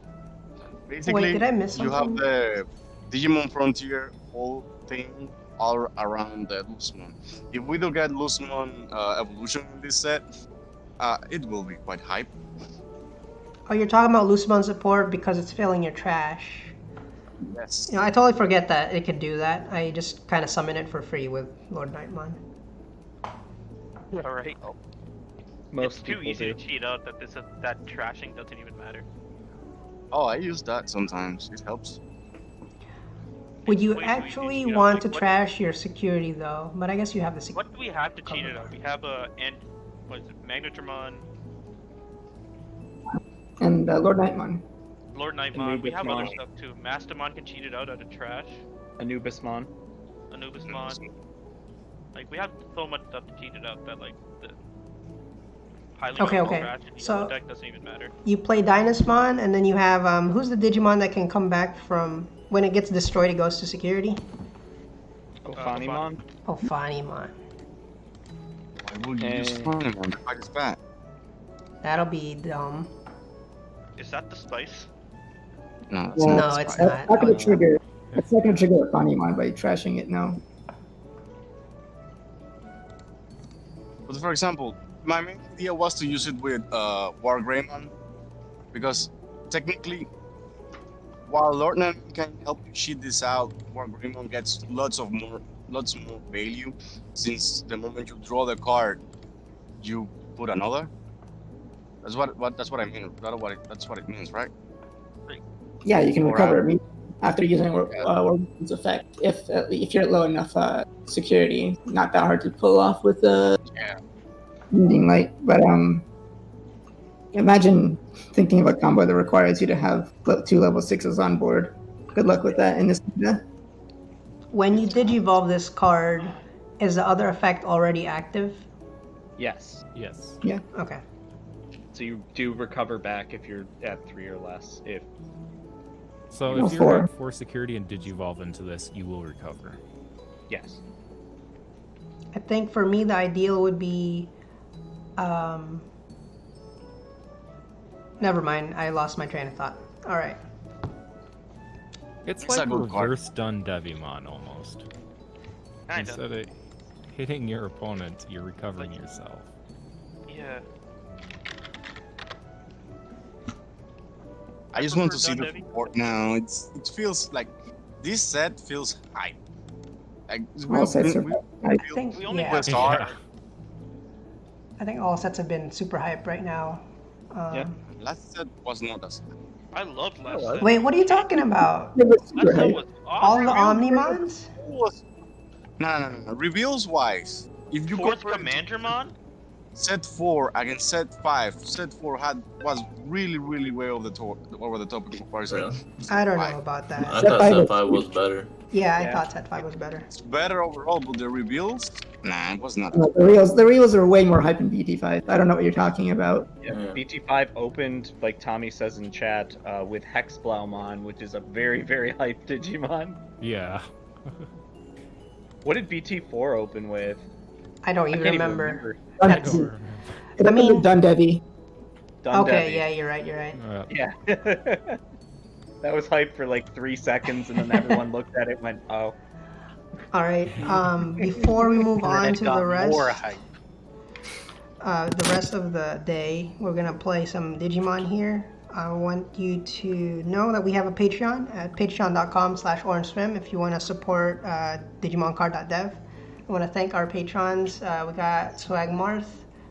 Basically,
Wait, did I miss
you have
something?
the Digimon Frontier whole thing all around the Lucamon. If we do get Lucamon evolution in this set, it will be quite hype.
Oh, you're talking about Lucamon support because it's filling your trash.
Yes.
You know, I totally forget that it could do that. I just kind of summon it for free with Lord Nightmon.
Alright.
Most
It's too
people
easy
do.
to cheat out that that trashing doesn't even matter.
Oh, I use that sometimes. It helps.
Would you
Wait,
actually
cheat out?
want
Like,
to
what-
trash your security though? But I guess you have the security.
What do we have to cheat it out? We have what is it, Magnetramon,
And Lord Nightmon.
Lord Nightmon, we have other
Anubismon.
stuff too. Mastermon can cheat it out of trash.
Anubismon.
Anubismon. Like we have so much stuff to cheat it out that like the piling
Okay,
up
okay.
trash in the
So-
yellow deck doesn't even matter.
You play Dynasmon, and then you have who's the Digimon that can come back from when it gets destroyed, it goes to security.
Ophanimon.
Oh, Fanimon.
Why would you use
And-
Fanimon? The fight is bad.
That'll be dumb.
Is that the spice?
No,
Yeah,
No,
not
it's
fine.
That's
not.
not gonna trigger. That's not gonna trigger a Fanimon by trashing it. No.
But for example, my main idea was to use it with War Greymon, because technically, while Lord Nami can help you cheat this out, War Greymon gets lots more value, since the moment you draw the card, you put another. That's what I mean. That's what it means, right?
Yeah, you can
Or,
recover immediately after using Wargreym's effect if you're at low enough security. Not that hard to pull off with
Yeah.
Ending Light, but imagine thinking of a combo that requires you to have 2 level 6s on board. Good luck with that in this meta.
When you digivolve this card, is the other effect already active?
Yes.
Yes.
Okay.
So you do recover back if you're at 3 or less. If
So
No,
if you're
4.
at 4 security and digivolve into this, you will recover.
yes.
I think for me, the ideal would be. Never mind. I lost my train of thought. All right.
It's
It's a
like
good card.
reverse done Devimon almost.
Kinda.
Instead of hitting your opponent, you're recovering yourself.
Yeah.
I just want to
prefer
see the
Dun Devi.
support now. It feels like this set feels hype. Like
All sets are
I think.
We only
Yeah.
have
Star.
I think all sets have been super hype right now.
Yeah.
Last set was not as.
I loved last set.
Wait, what are you talking about?
It was
Last
super
set
hype.
was
All the
awesome.
Omnimons?
No. Reveals wise, if you
Fourth
compare it to
Commandermon?
set 4 against set 5, set 4 was really way over the top in comparison.
Yeah.
I don't know
Five.
about
I
that.
thought
Set five
set
was
5 was
huge.
better.
Yeah, I
Yeah.
thought set 5 was better.
It's better overall, but the reveals, nah, it was not.
No, the reels are way more hype in BT5. I don't know what you're talking about.
Yeah.
Yeah.
BT5 opened, like Tommy says in chat, with Hexblaumon, which is a very hyped Digimon.
Yeah.
What did BT4 open with?
I don't
I
even
can't
remember.
I
That's-
don't remember.
It
I mean-
Dun Devi.
Okay, yeah, you're right.
Yeah. That was hype for like 3 seconds, and then everyone looked at it and went, oh.
All right. Before we move
And
on
it
to
got
the rest,
more hype.
the rest of the day, we're gonna play some Digimon here. I want you to know that we have a Patreon at patreon.com/OrangeSwim if you want to support DigimonCard.dev. I want to thank our patrons. We got Swagmarth,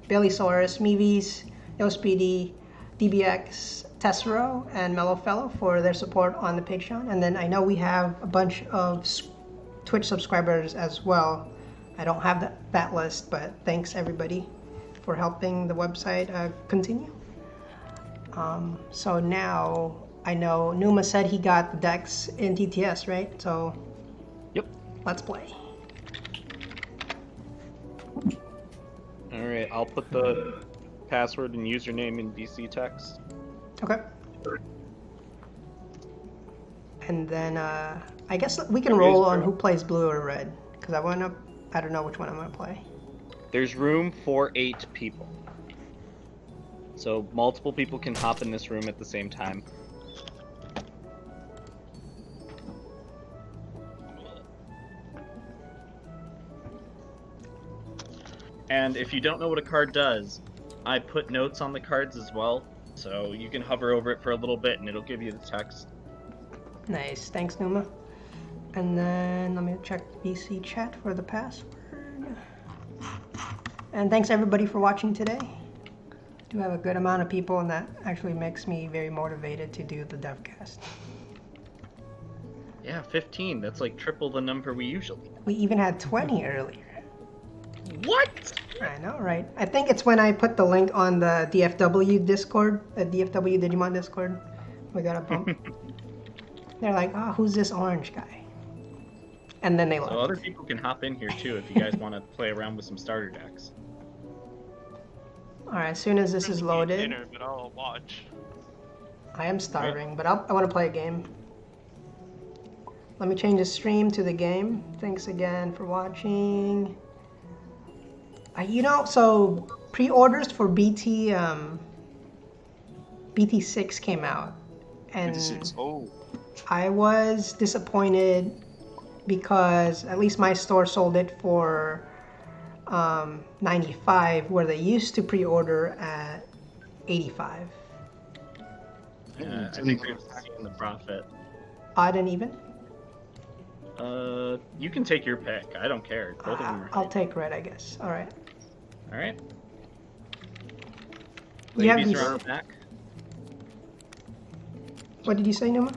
Billysaurus, Meevies, YoSpeedy, DBX, Tessero, and Mellowfellow for their support on the Patreon. And then I know we have a bunch of Twitch subscribers as well. I don't have that list, but thanks everybody for helping the website continue. So now I know Numa said he got the decks in TTS, right? So
Yep.
let's play.
Alright, I'll put the password and username in BC text.
Okay. And then I guess we can roll on who plays blue or red, because I don't know which one I'm gonna play.
There's room for 8 people. So multiple people can hop in this room at the same time. And if you don't know what a card does, I put notes on the cards as well, so you can hover over it for a little bit and it'll give you the text.
Nice, thanks Numa. And then let me check BC chat for the password. And thanks everybody for watching today. Do have a good amount of people, and that actually makes me very motivated to do the DevCast.
Yeah, 15. That's like triple the number we usually do.
We even had 20 earlier.
What?
I know, right? I think it's when I put the link on the DFW Discord, the DFW Digimon Discord. We got a bump. They're like, oh, who's this orange guy? And then they left.
So other people can hop in here too if you guys want to play around with some starter decks.
Alright, as soon as this is
Really need
loaded,
dinner, but I'll watch.
I am starving, but I want to play a game. let me change the stream to the game. Thanks again for watching. So pre-orders for BT6 came out, and
BT6. Oh.
I was disappointed because at least my store sold it for 95, where they used to pre-order at 85.
Yeah, I think we've seen the profit.
Odd and even?
You can take your pick. I don't care. Both of them are.
I'll take red, I guess. All right.
All right.
You have
Babies
these-
are on the back.
What did you say, Numa?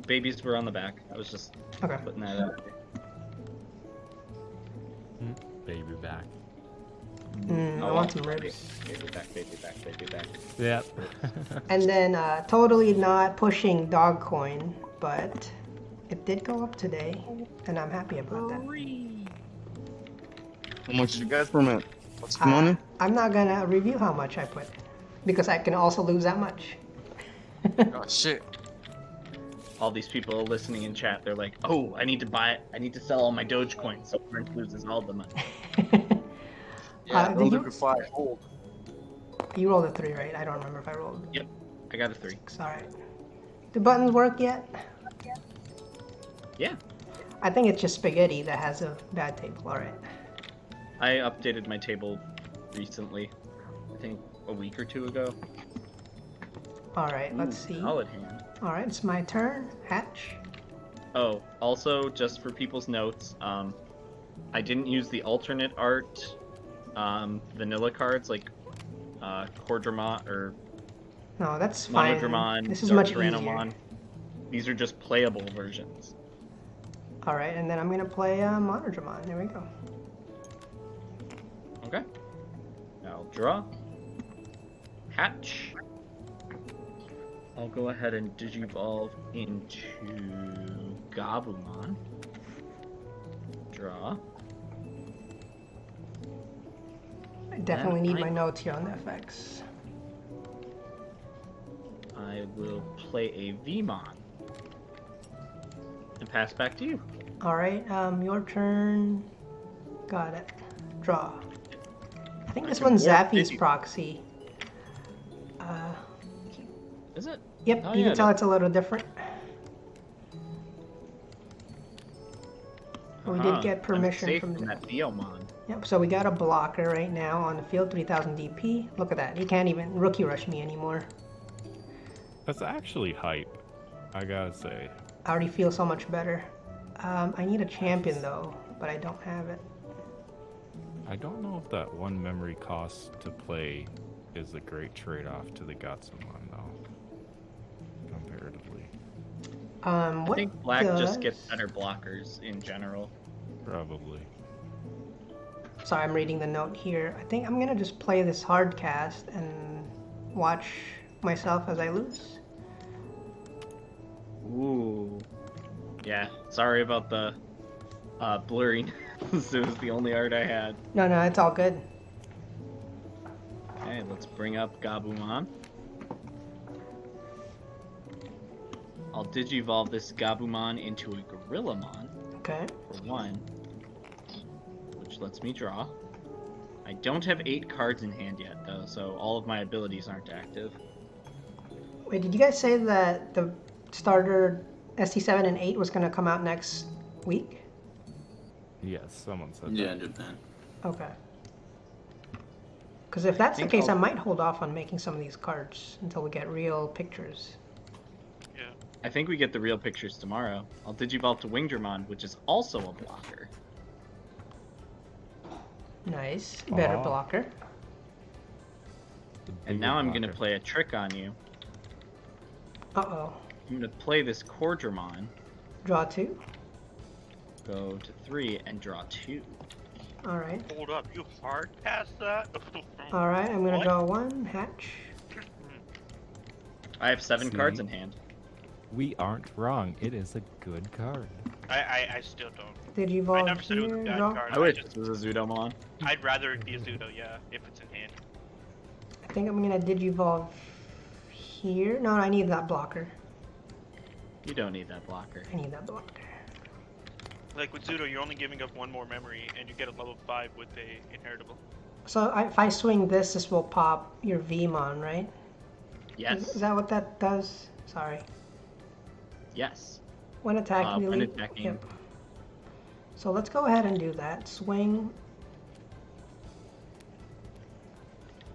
Babies were on the back. I was just
Okay.
putting that out.
Baby back.
I want some red.
Baby back, baby back, baby back.
Yeah.
And then totally not pushing dog coin, but it did go up today, and I'm happy about that.
How much did you guys from it? What's the money?
I'm not gonna review how much I put, because I can also lose that much.
Oh shit.
All these people listening in chat, they're like, "Oh, I need to buy it. I need to sell all my Dogecoin so Brent loses all the money."
Yeah,
did
don't
you-
look at 5. Hold.
You rolled a 3, right? I don't remember if I rolled.
Yep, I got a 3.
All right. Do buttons work yet?
Yeah,
I think it's just spaghetti that has a bad table. All right.
I updated my table recently. I think a week or 2 ago.
All right. Let's
Ooh,
see.
Solid hand.
All right, it's my turn. Hatch.
Oh, also, just for people's notes, I didn't use the alternate art vanilla cards like Cordramon or
No, that's fine.
Monodramon,
This is much easier.
Tyrannomon. These are just playable versions.
All right, and then I'm gonna play Monodramon. There we go.
Okay. Now draw. Hatch. I'll go ahead and digivolve into Gabumon. Draw.
I definitely
Then
need my notes here on the FX.
I will play a Vmon. And pass back to you.
All right, your turn. Got it. Draw. I think this
can
one's
warp
Zappy's
Digi-
proxy.
Is it?
Yep,
Oh,
you
yeah,
can tell
that-
it's a little different. We did get permission
safe
from
that Theomon.
Yep, so we got a blocker right now on the field, 3000 DP. Look at that. He can't even rookie rush me anymore.
That's actually hype, I gotta say.
I already feel so much better. I need a champion though, but I don't have it.
I don't know if that 1 memory cost to play is a great trade-off to the Gatsumon, though, comparatively.
I
What
think black just
does-
gets better blockers in general.
Probably.
Sorry, I'm reading the note here. I think I'm gonna just play this hard cast and watch myself as I lose.
Ooh. Yeah, sorry about the blurring. This was the only art I had.
No, it's all good.
Okay, let's bring up Gabumon. I'll digivolve this Gabumon into a Gorillamon
Okay.
for 1, which lets me draw. I don't have 8 cards in hand yet, though, so all of my abilities aren't active.
Wait, did you guys say that the starter ST7 and 8 was gonna come out next week?
Yes, someone said
Yeah,
that.
Japan.
Okay. Because if that's the
think
case, I
I'll-
might hold off on making some of these cards until we get real pictures.
Yeah.
I think we get the real pictures tomorrow. I'll digivolve to Wingdramon, which is also a blocker.
Nice. Better
Aw.
blocker.
The
And
bigger
now I'm gonna
blocker.
play a trick on you.
Uh-oh.
I'm gonna play this Cordramon,
Draw 2.
go to 3, and draw 2.
Alright.
Hold up, you hard passed that?
Alright, I'm gonna
What?
draw 1. Hatch.
I have 7 cards
See?
in hand.
We aren't wrong. It is a good card.
I still don't.
Did you
I
evolve
never said it was a
here?
bad
Draw?
card.
I wish
just,
this was a Zudomon.
I'd rather it be a Zudo, yeah, if it's in hand.
I think I'm gonna digivolve here. No, I need that blocker.
You don't need that blocker.
I need that blocker.
Like with Zudo, you're only giving up one more memory, and you get a level 5 with a inheritable.
So if I swing this will pop your Vmon, right?
Yes.
Is that what that does? Sorry.
Yes.
When attacking,
When
delete.
attacking.
Yep. So let's go ahead and do that. Swing.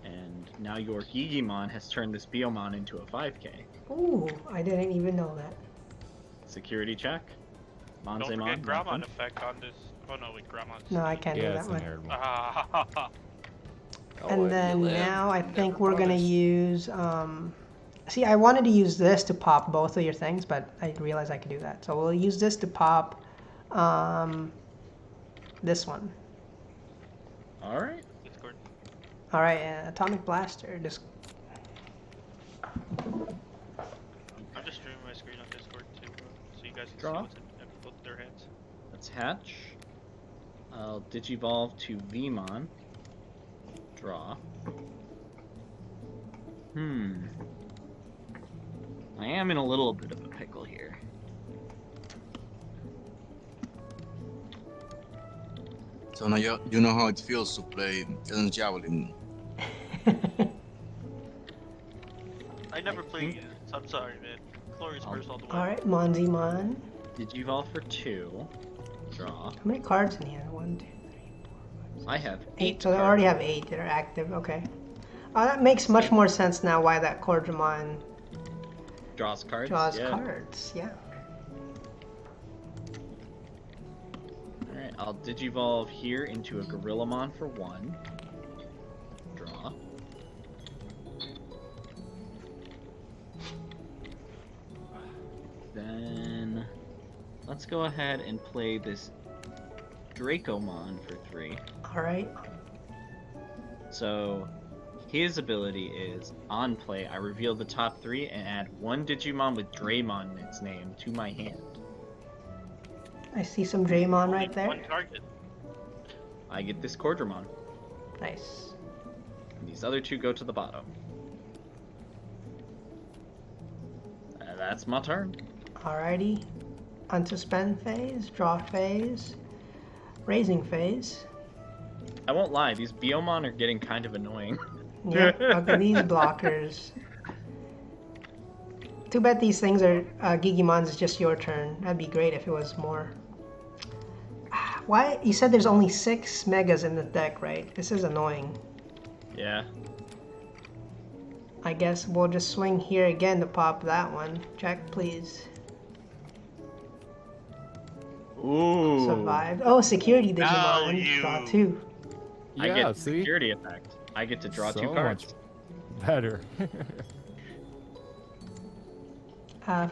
And now your Gigimon has turned this Biomon into a 5k.
Ooh, I didn't even know that.
Security check.
Don't
Monzemon.
forget Grammon
nothing.
effect on this. Oh no, wait, Grammon's.
No, I can't do
Yeah,
that
it's
one.
inheritable.
Ah,
And then
live.
now I think
Never
we're gonna
promised.
use. See, I wanted to use this to pop both of your things, but I realized I could do that. So we'll use this to pop this one.
All right.
Discord.
All right, Atomic Blaster. Just
I'm just streaming my screen on Discord too, so you guys can
Draw.
see what's in both their hands.
Let's hatch. I'll Digivolve to Vmon. Draw. I am in a little bit of a pickle here.
So now you know how it feels to play Ellen's Javelin.
I never played, so I'm sorry, man. Glorious burst all the way.
all right, Monzemon.
Digivolve for 2. Draw.
How many cards in here? 1, 2, 3, 4,
I have
8. So they already have 8 that are active. Okay. That makes much more sense now. Why that Cordramon
Draws cards.
draws
yeah.
cards? Yeah.
Alright, I'll Digivolve here into a Gorillamon for 1. Draw. Then let's go ahead and play this Dracomon for 3.
All right.
So his ability is on play, I reveal the top 3 and add 1 Digimon with Draymon in its name to my hand.
I see some Draymon right there.
One target.
I get this Cordramon.
Nice.
And these other 2 go to the bottom. That's my turn.
Alrighty. Onto spend phase, draw phase, raising phase.
I won't lie, these Biomon are getting kind of annoying.
Yeah, look at these blockers. Too bad these things are Gigimons is just your turn. That'd be great if it was more. Why? You said there's only 6 megas in the deck, right? This is annoying.
Yeah.
I guess we'll just swing here again to pop that one. Check, please.
Ooh.
Survived. Oh, security
Now
Digimon.
you-
Draw 2.
I
Yeah,
get
see?
security effect. I get to draw
So
2 cards.
much better.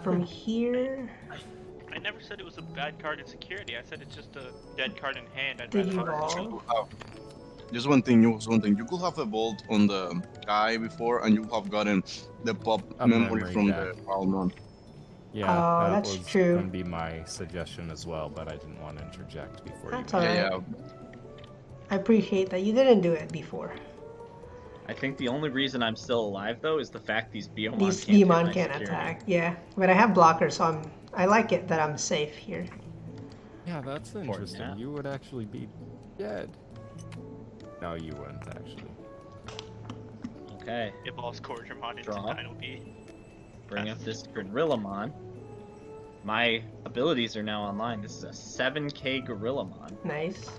From here,
I never said it was a bad card in security. I said it's just a dead card in hand. I'd
Did
rather
you
have
all?
Just one thing. You could have evolved on the guy before, and you have gotten the pop
A
memory
memory
from
back.
the Wildmon.
Yeah,
Oh,
that
that's
was
true.
gonna be my suggestion as well, but I didn't want to interject before
That's
you.
all
made
right.
it.
Yeah.
I appreciate that. You didn't do it before.
I think the only reason I'm still alive though is the fact these Biomon
These
can't hit
Demon
my
can't
security.
attack. Yeah, but I have blockers, so I like it that I'm safe here.
Yeah, that's interesting.
that.
You would actually be dead. No, you wouldn't actually.
Okay,
evolves Cordramon into
Draw.
Dino B.
bring up this Gorillamon. My abilities are now online. This is a 7k Gorillamon.
Nice.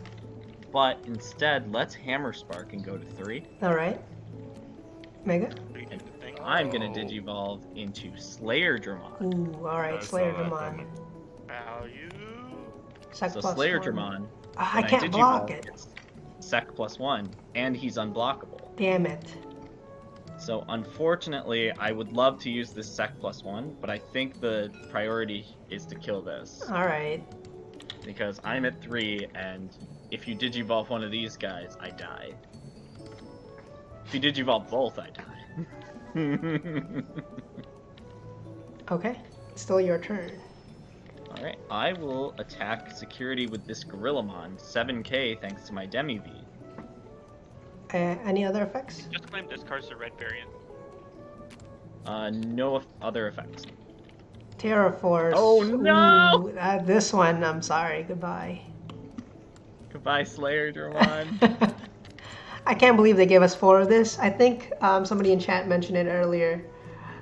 But instead, let's Hammer Spark and go to 3.
All right. Mega.
And I'm gonna Digivolve into Slayer Dramon.
Ooh, all right.
I saw
Slayer
that
Demon.
coming.
Value.
Sec
So
plus
Slayer
1.
Dramon.
I
when
can't block
Digivolve,
it.
it's Sec +1, and he's unblockable.
Damn it.
So unfortunately, I would love to use this Sec +1, but I think the priority is to kill this.
All right.
Because I'm at 3, and if you Digivolve one of these guys, I die. If you Digivolve both, I die.
Okay. It's still your turn.
Alright, I will attack security with this Gorillamon, 7k thanks to my Demi V.
Any other effects?
Just claim this card's the red variant.
No other effects.
Terraforce.
Oh, no!
Ooh, this one, I'm sorry. Goodbye.
Goodbye, Slayer Dramon.
I can't believe they gave us 4 of this. I think somebody in chat mentioned it earlier.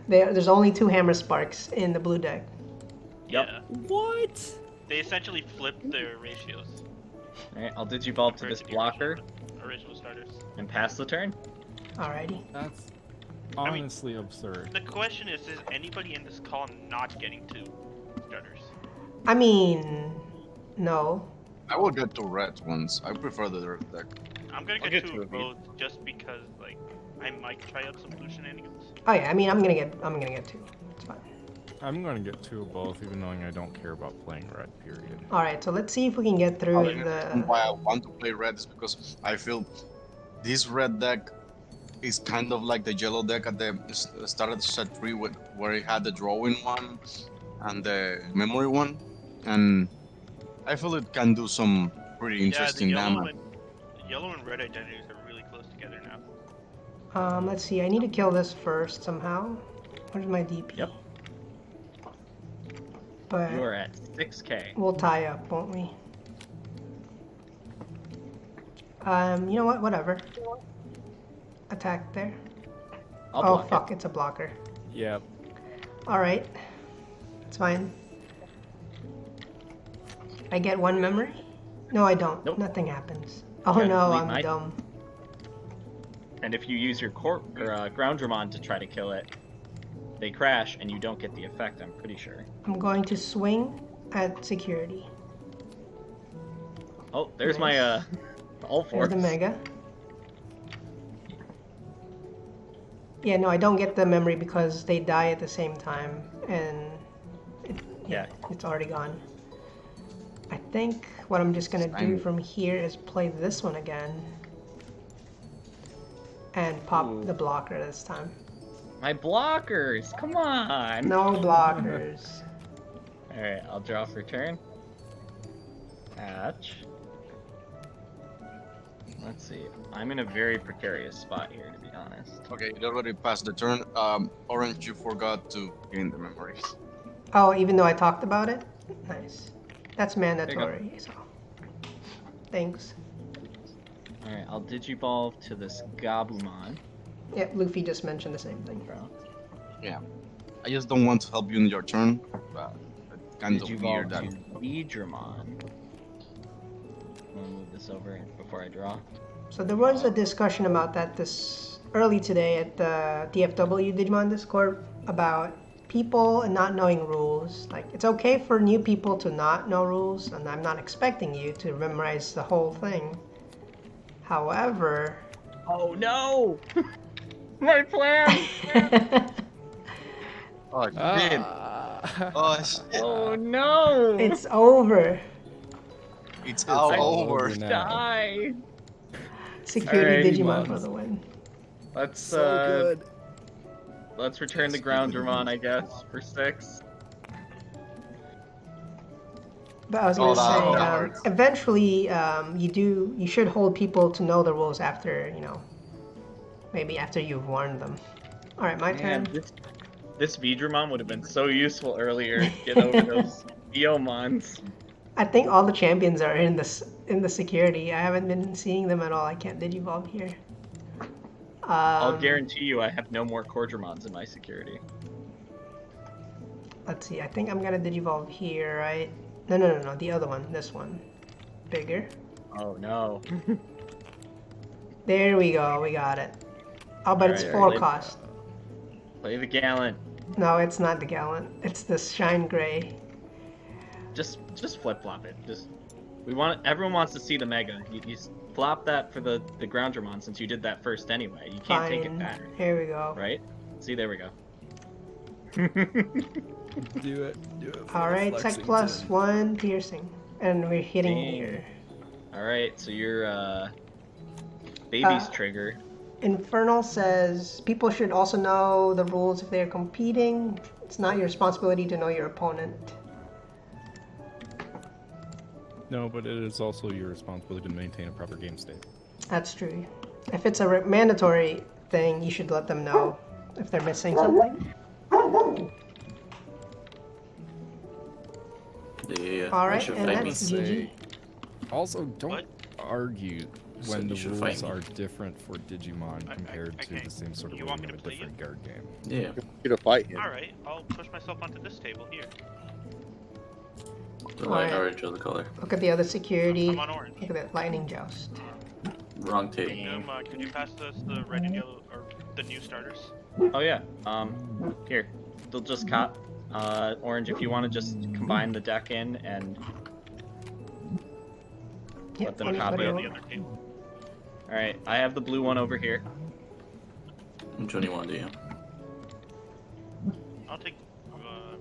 There's only 2 Hammer Sparks in the blue deck.
Yep.
Yeah.
What?
They essentially flipped their ratios.
Alright, I'll Digivolve to
compared
this
the
blocker
original starters.
and pass the turn.
Alrighty.
That's
I mean,
honestly absurd.
The question is anybody in this call not getting 2 starters?
I mean, no.
I will get 2 red ones. I prefer the red deck.
I'm gonna
I'll
get
get
2
two
of
of you.
both just because, like, I might try out some blue shenanigans.
Oh yeah, I mean, I'm gonna get 2. It's fine.
I'm gonna get 2 of both, even knowing I don't care about playing red, period.
Alright, so let's see if we can get through
The reason
the...
why I want to play red is because I feel this red deck is kind of like the yellow deck at the start of set 3 where it had the drawing one and the memory one, and I feel it can do some pretty interesting damage.
Yellow and red identities are really close together now.
Let's see, I need to kill this first somehow. Where's my DP?
Yep.
But
You are at 6k.
we'll tie up, won't we? You know what? Whatever. Attack there.
I'll
Oh
block
fuck, it's a blocker.
Yep.
Alright. It's fine. I get 1 memory? No, I don't.
Nope.
Nothing happens. Oh
Gotta
no,
delete
I'm
my-
dumb.
it. And if you use your Ground Dramon to try to kill it, they crash and you don't get the effect, I'm pretty sure.
I'm going to swing at security.
Oh, there's
Nice.
my all
Here's
force.
the mega. Yeah, no, I don't get the memory because they die at the same time, and
Yeah.
it's already gone. I think what I'm just gonna do from here is play this one again and pop
Ooh.
the blocker this time.
My blockers, come on.
No blockers.
Alright, I'll draw for turn. Hatch. Let's see. I'm in a very precarious spot here, to be honest.
Okay, it already passed the turn. Orange, you forgot to gain the memories.
Oh, even though I talked about it? Nice. That's
you go.
mandatory, so. Thanks.
Alright, I'll Digivolve to this Gabumon.
Yeah, Luffy just mentioned the same thing.
Yeah. I just don't want to help you in your turn, but it's kind of
Digivolve
weird that...
to Beedramon. I'm gonna move this over before I draw.
So there was a discussion about that this early today at the DFW Digimon Discord about people and not knowing rules. Like, it's okay for new people to not know rules, and I'm not expecting you to memorize the whole thing. However...
Oh no! My plan!
Oh, shit. Oh, shit.
Oh no!
It's over.
It's all over.
now.
Die!
Security
Alright.
Digimon for the win.
Let's
good.
let's return the Ground Dramon, I guess, for 6.
But I was
Oh,
gonna
that
say,
hurts.
eventually, you should hold people to know the rules after, maybe after you've warned them. All right, my
Man,
turn.
this Beedramon would have been so useful earlier. Get over those Biomons.
I think all the champions are in the security. I haven't been seeing them at all. I can't Digivolve here.
I'll guarantee you I have no more Cordramons in my security.
Let's see. I think I'm gonna Digivolve here, right? No. The other one. This one. Bigger.
Oh no.
There we go. We got it. Oh, but it's
Alright,
4
alright.
cost.
Play the Gallant.
No, it's not the Gallant. It's the Shine Gray.
Just flip flop it. Everyone wants to see the Mega. You flop that for the Ground Dramon since you did that first anyway. You can't take it
Fine.
back,
Here we go.
right? See, there we go.
Do it.
All right, Tech plus 1 piercing, and we're hitting
Dang.
here.
Alright, so your baby's trigger.
Infernal says people should also know the rules if they're competing. It's not your responsibility to know your opponent.
No, but it is also your responsibility to maintain a proper game state.
That's true. If it's a mandatory thing, you should let them know if they're missing something. All right,
should
and
fight me.
that's GG.
Also, don't
What?
argue
Said
when
you
the
should
rules
fight me.
are different for Digimon
I
compared to
can't.
the same sort of
You
rules
want me
in a
to play you?
different card game.
Yeah.
You to fight him.
All right, I'll push myself onto this table here.
Alright, show the color.
Look at the other security.
I'm on orange.
Look at that lightning joust.
Wrong table.
Could you pass us the red and yellow or the new starters?
Oh yeah. Here, they'll just cop. Orange, if you want to just combine the deck in and
Yeah,
let them
let me
copy
put it
it.
On
on.
the other table.
All right, I have the blue one over here.
Which one do you want to do?
I'll take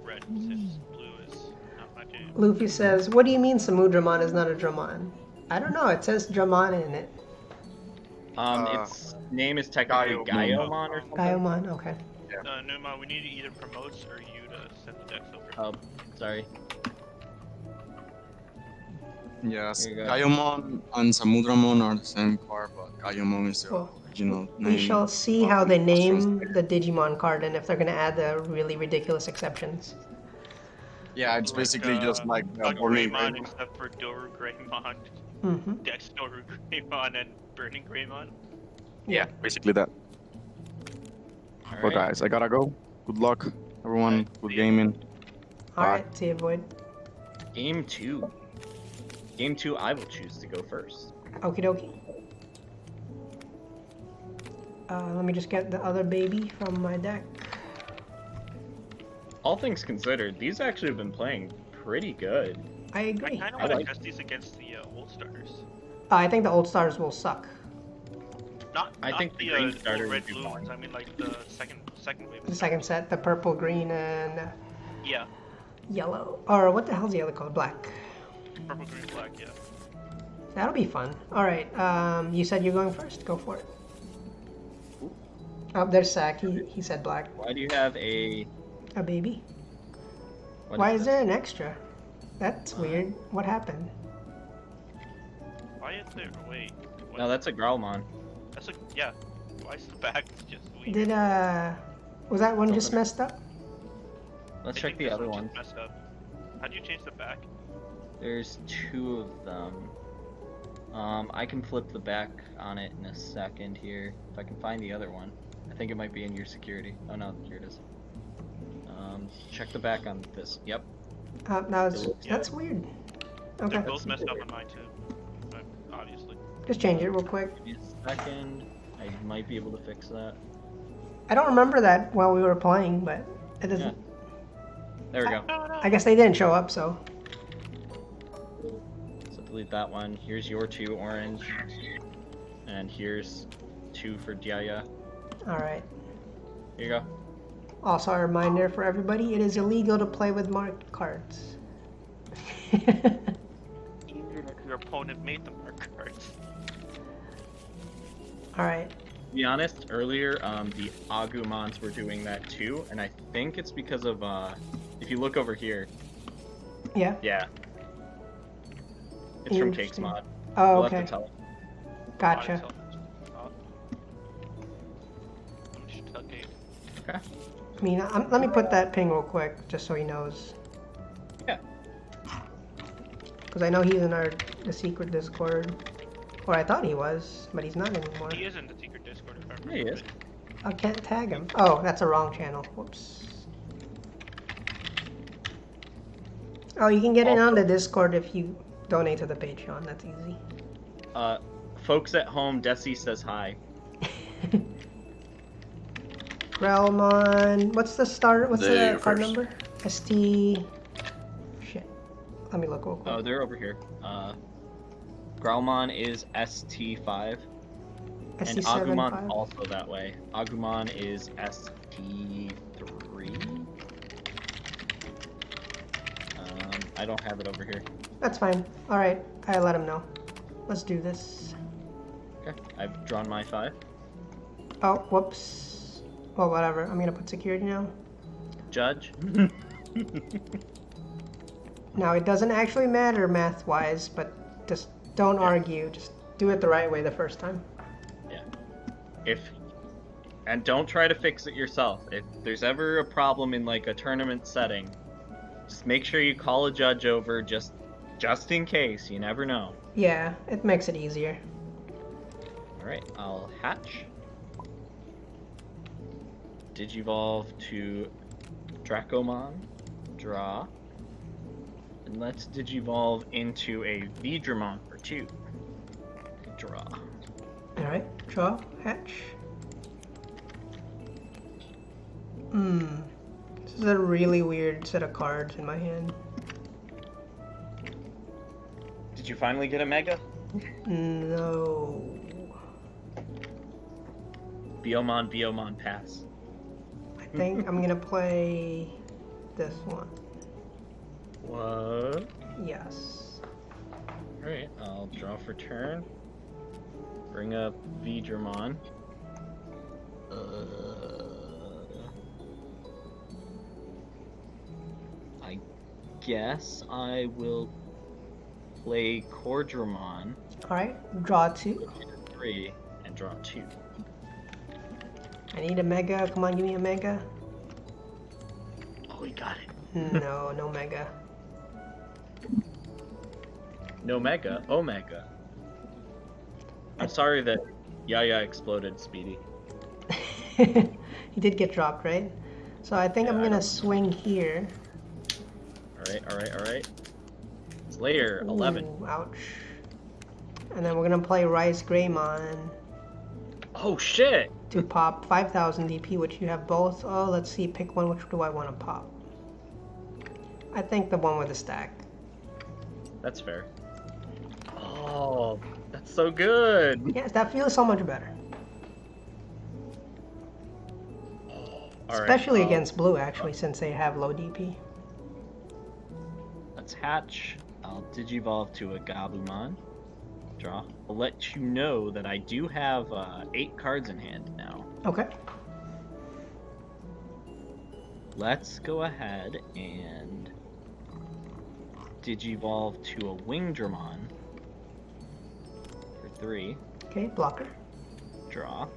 red since blue is not my game.
Luffy says, "What do you mean Samudramon is not a Dramon?" I don't know. It says Dramon in it.
Its name is technically Gaiomon or something.
Gaiomon. Okay.
Numa, we need to either promote or you to send the decks over.
Oh, sorry.
Yes,
Here you go.
Gaiomon and Samudramon are the same card, but Gaiomon is the
Well,
original
We
name.
shall see how they name the Digimon card and if they're gonna add the really ridiculous exceptions.
Yeah, it's basically just like
a
Burning
Greymon
Rainbow.
except for Doru Greymon,
Mm-hmm.
Dex Doru Greymon, and Burning Greymon.
Yeah, basically that.
All
But
right.
guys, I gotta go. Good luck, everyone. Good gaming.
All right, see you, Void.
Game 2. Game 2, I will choose to go first.
Okie dokie. Let me just get the other baby from my deck.
All things considered, these actually have been playing pretty good.
I
I
agree.
kind of
I
want to
like-
test these against the old starters.
I think the old stars will suck.
I
Not
think the
the
green
old
starter
red
would be
blue
fine.
ones. I mean like the second wave.
The second set, the purple, green, and
Yeah,
yellow. Or what the hell's the other color? Black.
purple, green, black. Yeah.
That'll be fun. All right. You said you're going first. Go for it. Oh, there's Sack. He said black.
Why do you have a...
A baby.
what
Why is
this?
there an extra? That's weird. What happened?
Why is there? Wait. What?
No, that's a Growlmon.
That's like yeah. Why is the back just weird?
Did was that one just
Something-
messed up?
Let's
I
check
think
the
this
other
one
one.
just Messed up. How do you change the back?
There's 2 of them. I can flip the back on it in a second here. If I can find the other one. I think it might be in your security. Oh no, here it is. Check the back on this. Yep.
That's weird. Okay.
They're both messed up on mine too. Obviously.
Just change it real quick.
Give me a second. I might be able to fix that.
I don't remember that while we were playing, but it doesn't.
There we go.
I guess they didn't show up, so.
So delete that one. Here's your 2 orange. And here's 2 for Diaya.
All right.
Here you go.
Also, a reminder for everybody: it is illegal to play with marked cards.
Even if your opponent made the mark cards.
All right.
To be honest, earlier the Agumons were doing that too, and I think it's because of if you look over here,
Yeah.
yeah, it's from Cakes
Interesting.
Mod.
Oh,
We'll
okay.
have to tell.
Gotcha.
Okay.
I mean, let me put that ping real quick, just so he knows.
Yeah.
Because I know he's in the secret Discord. Or I thought he was, but he's not anymore.
He is in the secret Discord. If I remember
Yeah, he is.
I can't tag him. Oh, that's a wrong channel. Whoops. Oh, you can get in on the Discord if you donate to the Patreon. That's easy.
Folks at home, Desi says hi.
Grelmon. What's the start? What's
There,
the
you're
card
first.
number? ST. Shit. Let me look real quick.
Oh, they're over here. Growlmon is ST5, and
ST7
Agumon's
5.
also that way. Agumon is ST3. I don't have it over here.
That's fine. All right, I let him know. Let's do this.
Okay, I've drawn my 5.
Oh, whoops. Well, whatever. I'm gonna put security now.
Judge.
Now, it doesn't actually matter math-wise, but just don't argue. Just do it the right way the first time.
Yeah. And don't try to fix it yourself. If there's ever a problem in like a tournament setting, just make sure you call a judge over, just Just in case, you never know.
Yeah, it makes it easier.
Alright, I'll hatch. Digivolve to Dracomon. Draw. And let's Digivolve into a Veedramon for 2. Draw.
Alright, draw, hatch. This is a really weird set of cards in my hand.
Did you finally get a Mega?
No.
Biomon, pass.
I think I'm gonna play this one.
What?
Yes.
Alright, I'll draw for turn. Bring up Veedramon. I guess I will play Cordramon.
Alright, draw 2.
3 and draw 2.
I need a mega. Come on, give me a mega.
Oh, we got it.
No, no mega.
No Mega, Omega. I'm sorry that Yaya exploded, Speedy.
He did get dropped, right? So I think I'm gonna swing here.
Alright. Slayer, 11.
Ooh, ouch. And then we're gonna play Rise Greymon
Oh shit!
to pop 5,000 DP, which you have both. Oh, let's see, pick one. Which do I want to pop? I think the one with the stack.
That's fair. Oh, that's so good!
Yes, that feels so much better.
Alright,
Especially against blue, actually, since they have low DP.
let's hatch. I'll Digivolve to a Gabumon. Draw. I'll let you know that I do have 8 cards in hand now.
Okay.
Let's go ahead and Digivolve to a Wingdramon for 3.
Okay, blocker.
Draw.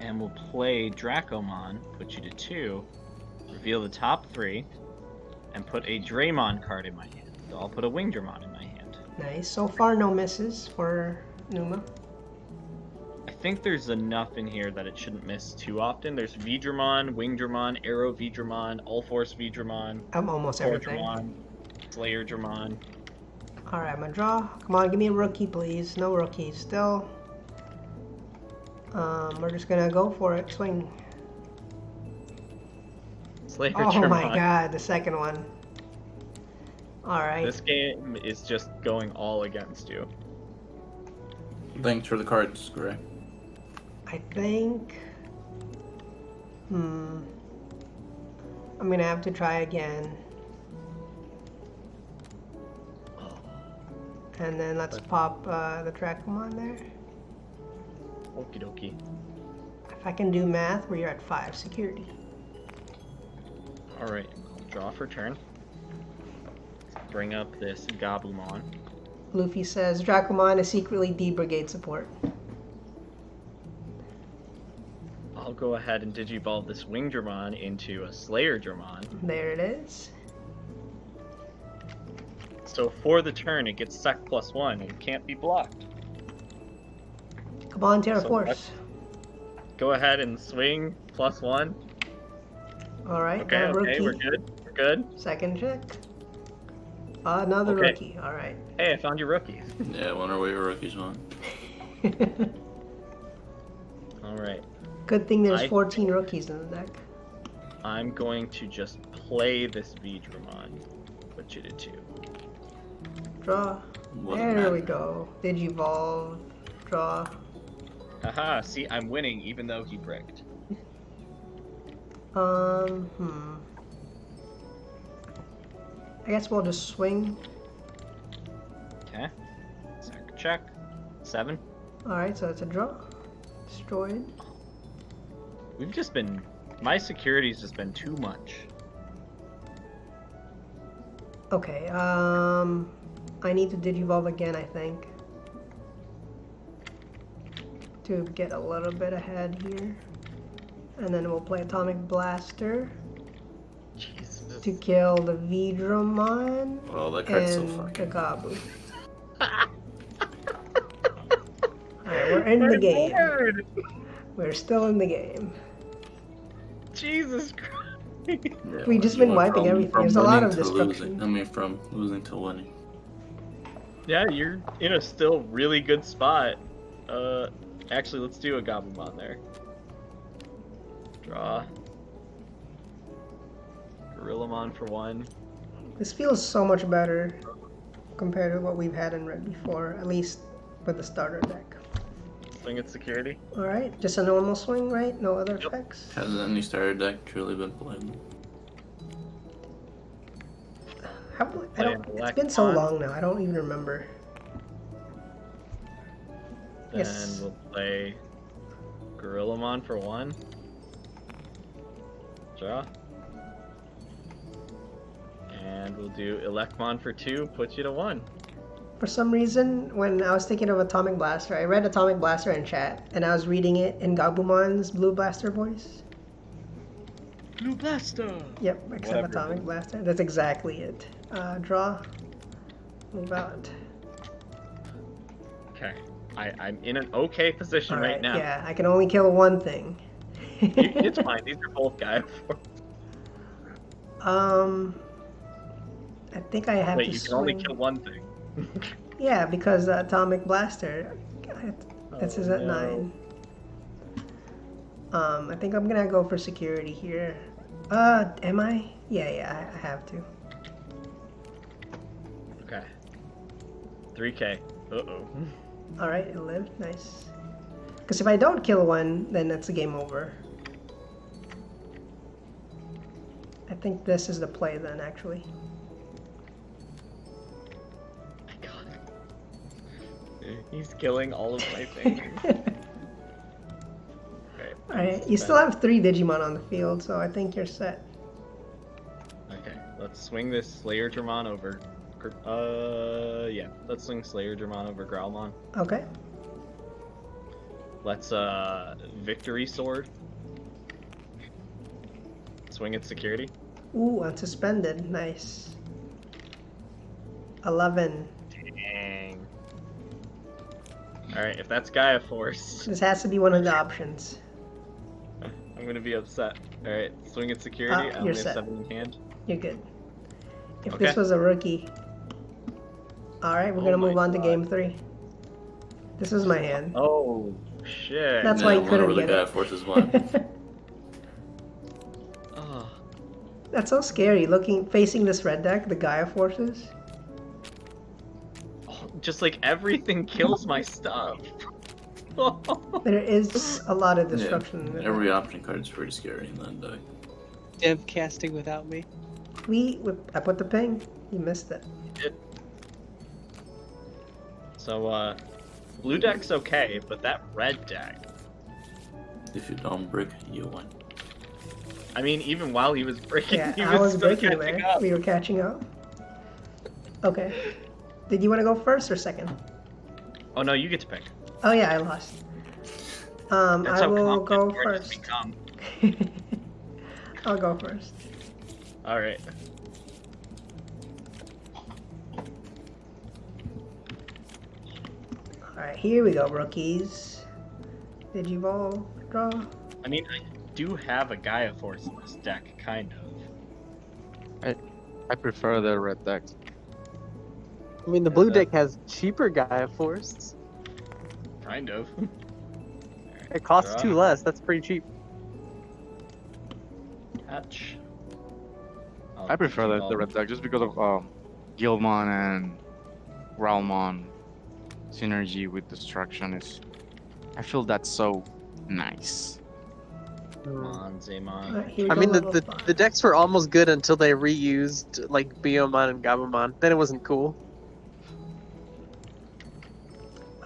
And we'll play Dracomon, put you to 2, reveal the top 3, and put a Draymon card in my hand. So I'll put a Wingdramon in my hand.
Nice. So far, no misses for Numa.
I think there's enough in here that it shouldn't miss too often. There's Veedramon, Wingdramon, Arrow Veedramon, All-Force Veedramon,
I'm almost everything.
Cordramon, Slayer Dramon.
Alright, I'm gonna draw. Come on, give me a rookie, please. No rookies still. We're just gonna go for it. Swing.
Slayer
Oh
Dramon.
my god, the second one. Alright.
This game is just going all against you.
Thanks for the cards, Gray.
I think... I'm gonna have to try again. And then let's pop the Dracomon there.
Okie dokie.
If I can do math, we're at 5 security.
Alright, draw for turn. Bring up this Gabumon.
Luffy says Dracomon is secretly D-Brigade support.
I'll go ahead and Digivolve this Wingdramon into a Slayer Dramon.
There it is.
So for the turn, it gets Sec +1 and can't be blocked.
Come on, Terra
So
Force.
Go ahead and swing +1.
Alright,
Okay,
got a rookie.
okay, we're good. We're good.
Second check. Another
Okay.
rookie, alright.
Hey, I found your rookies.
Yeah, I wonder what your rookies want.
Alright.
Good thing there's
I
14 rookies in the deck.
I'm going to just play this Veedramon. Put you to 2.
Draw.
What a
There
man.
we go. Digivolve. Draw.
Haha, see, I'm winning even though he bricked.
I guess we'll just swing.
Okay. Second check. 7.
Alright, so it's a draw. Destroyed.
We've just been... My security's just been too much.
Okay, I need to Digivolve again, I think. To get a little bit ahead here. And then we'll play Atomic Blaster.
Jesus.
to kill the Vidramon
Oh, that card's so
and
fucking.
the Gabu. Alright, we're in the game.
Lord!
We're still in the game.
Jesus Christ.
Yeah,
We've just
you
been
went
wiping
from-
everything.
from
There's a lot
winning
of
to
destruction.
losing. I mean, from losing to winning.
Yeah, you're in a still really good spot. Actually, let's do a Gabumon there. Draw. Gorillamon for 1.
This feels so much better compared to what we've had in red before, at least with the starter deck.
Swing at security.
Alright, just a normal swing, right? No other effects?
Has any starter deck truly been played?
It's been so long now, I don't even remember.
Then
Yes.
we'll play Gorillamon for 1. Draw. And we'll do Elecmon for 2, put you to 1.
For some reason, when I was thinking of Atomic Blaster, I read Atomic Blaster in chat, and I was reading it in Gabumon's Blue Blaster voice.
Blue Blaster!
Yep, except
Whatever.
Atomic Blaster. That's exactly it. Draw. Move out.
Okay. I'm in an okay position right now.
Yeah, I can only kill one thing.
It's fine, these are both Gaia Force.
I think I have
Wait,
to
you can
swing.
only kill one thing.
Yeah, because the Atomic Blaster. This is at 9. I think I'm gonna go for security here. Am I? Yeah, I have to.
Okay. 3K. Uh-oh.
Alright, it lived. Nice. Because if I don't kill one, then that's a game over. I think this is the play then, actually.
My God. He's killing all of my things. Okay,
Alright, you still have 3 Digimon on the field, so I think you're set.
Okay, let's swing this Slayer Dramon over. Yeah, let's swing Slayer Dramon over Growlmon.
Okay.
Let's, Victory Sword. Swing at security.
Ooh, unsuspended. Nice. 11.
Dang. Alright, if that's Gaia Force,
This has to be one of the options.
I'm gonna be upset. Alright, swing at security. I
you're
only have
set.
7 in hand.
You're good. If
Okay.
this was a rookie. Alright, we're
Oh
gonna
my
move on to
God.
game 3. This was my hand.
Oh, shit.
That's why you
I wonder
couldn't
where the
get
Gaia
it.
Forces went.
Oh.
That's so scary, facing this red deck, the Gaia Forces.
Oh, just like everything kills my stuff.
There is a lot of destruction in
Yeah,
it.
every option card is pretty scary in that deck.
Dev casting without me.
I put the ping. You missed it.
So, blue deck's okay, but that red deck.
If you don't brick, you win.
I mean, even while he was breaking,
Yeah,
he
I was
still
breaking
catching
there.
up.
We were catching up. Okay. Did you want to go first or second?
Oh no, you get to pick.
Oh yeah, I lost.
That's
I
how
will go
confident
first.
become.
I'll go first.
All right.
Alright, here we go, rookies. Digivolve, draw.
I mean, I do have a Gaia Force in this deck, kind of.
I prefer the red deck.
I mean, the blue deck has cheaper Gaia Force.
Kind of.
It costs
Draw.
2 less. That's pretty cheap.
Hatch.
I prefer the red deck just because of Guildmon and Growlmon synergy with destruction is. I feel that's so nice.
Come on, Zaymon.
Alright, here we
I
go,
mean,
level
the
5.
decks were almost good until they reused like Biomon and Gabumon. Then it wasn't cool.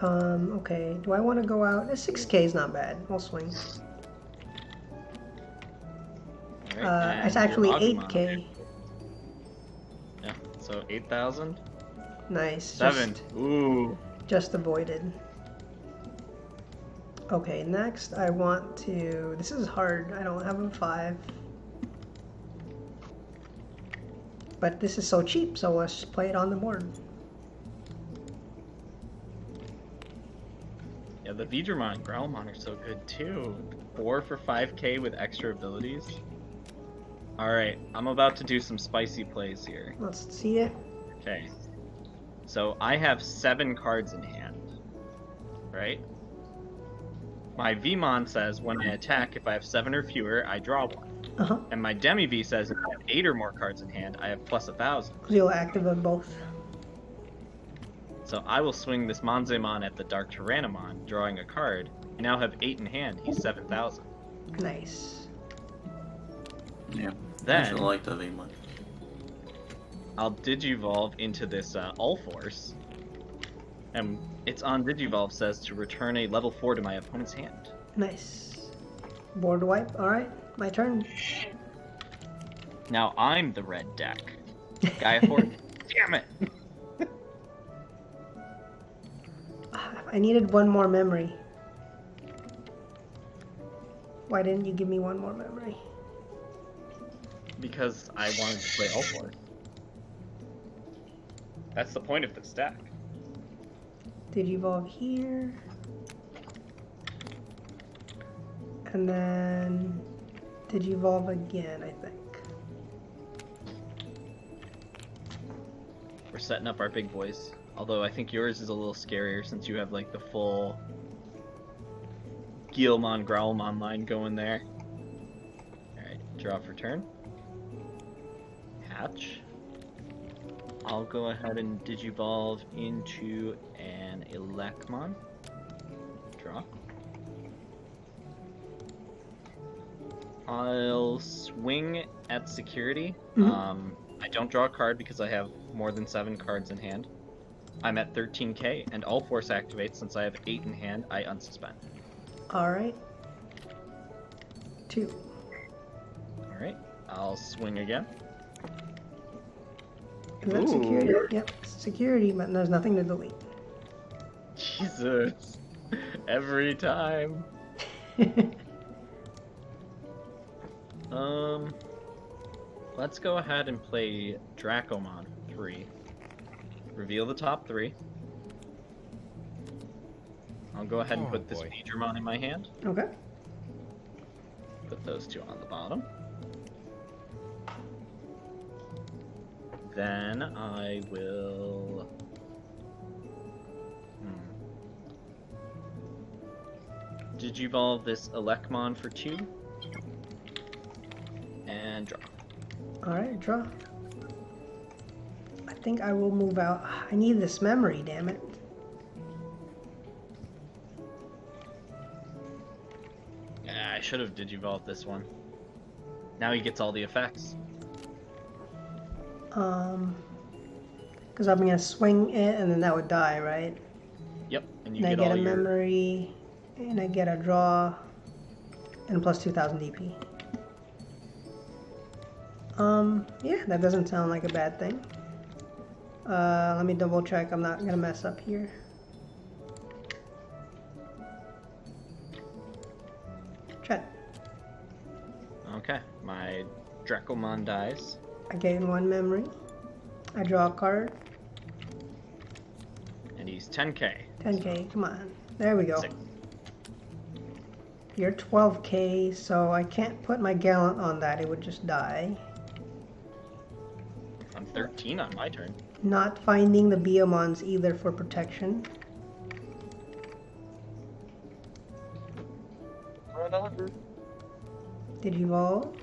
Okay. Do I want to go out? 6K is not bad. I'll swing.
Alright,
It's
and
actually
your Agumon.
8K.
Yeah, so 8,000.
Nice.
7. Ooh.
Just avoided. Okay, next I want to. This is hard. I don't have a 5. But this is so cheap, so let's play it on the board.
Yeah, the Vidramon and Growlmon are so good too. 4 for 5k with extra abilities. Alright, I'm about to do some spicy plays here.
Let's see it.
Okay. So I have 7 cards in hand. Right? My Vmon says when I attack, if I have 7 or fewer, I draw 1.
Uh-huh.
And my Demi V says if I have 8 or more cards in hand, I have plus 1,000.
You'll activate both.
So I will swing this Monzemon at the Dark Tyrannomon, drawing a card. I now have 8 in hand. He's 7,000.
Nice.
Yeah. I
Then
actually like the V1.
I'll Digivolve into this All-Force. And its on Digivolve says to return a level 4 to my opponent's hand.
Nice. Board wipe. Alright, my turn.
Now I'm the red deck. Gaia Force. Damn it!
I needed one more memory. Why didn't you give me one more memory?
Because I wanted to play All-Force. That's the point of this deck.
Digivolve here. And then Digivolve again, I think.
We're setting up our big boys. Although I think yours is a little scarier since you have like the full Guilmon Growlmon line going there. Alright, draw for turn. Hatch. I'll go ahead and Digivolve into an Elecmon. Draw. I'll swing at security. I don't draw a card because I have more than 7 cards in hand. I'm at 13k, and All Force activates since I have 8 in hand. I unsuspend.
Alright. 2.
Alright, I'll swing again.
Is that security? Yep, security, but there's nothing to delete.
Jesus. Every time. Let's go ahead and play Dracomon 3. Reveal the top 3. I'll go ahead and put this Vidramon in my hand.
Okay.
Put those 2 on the bottom. Then I will... Digivolve this Elecmon for 2. And draw.
Alright, draw. I think I will move out. I need this memory, damn it.
Yeah, I should have Digivolved this one. Now he gets all the effects.
Because I'm gonna swing it and then that would die, right?
Yep, and you
And I
get
get
all
a
your...
memory, and I get a draw, and plus 2,000 DP. Yeah, that doesn't sound like a bad thing. Let me double check, I'm not gonna mess up here. Check.
Okay, my Dracomon dies.
I gain 1 memory. I draw a card.
And he's 10k.
10k, come on. There we go.
6.
You're 12k, so I can't put my Gallant on that, it would just die.
I'm 13 on my turn.
Not finding the Biomons either for protection. Digivolve.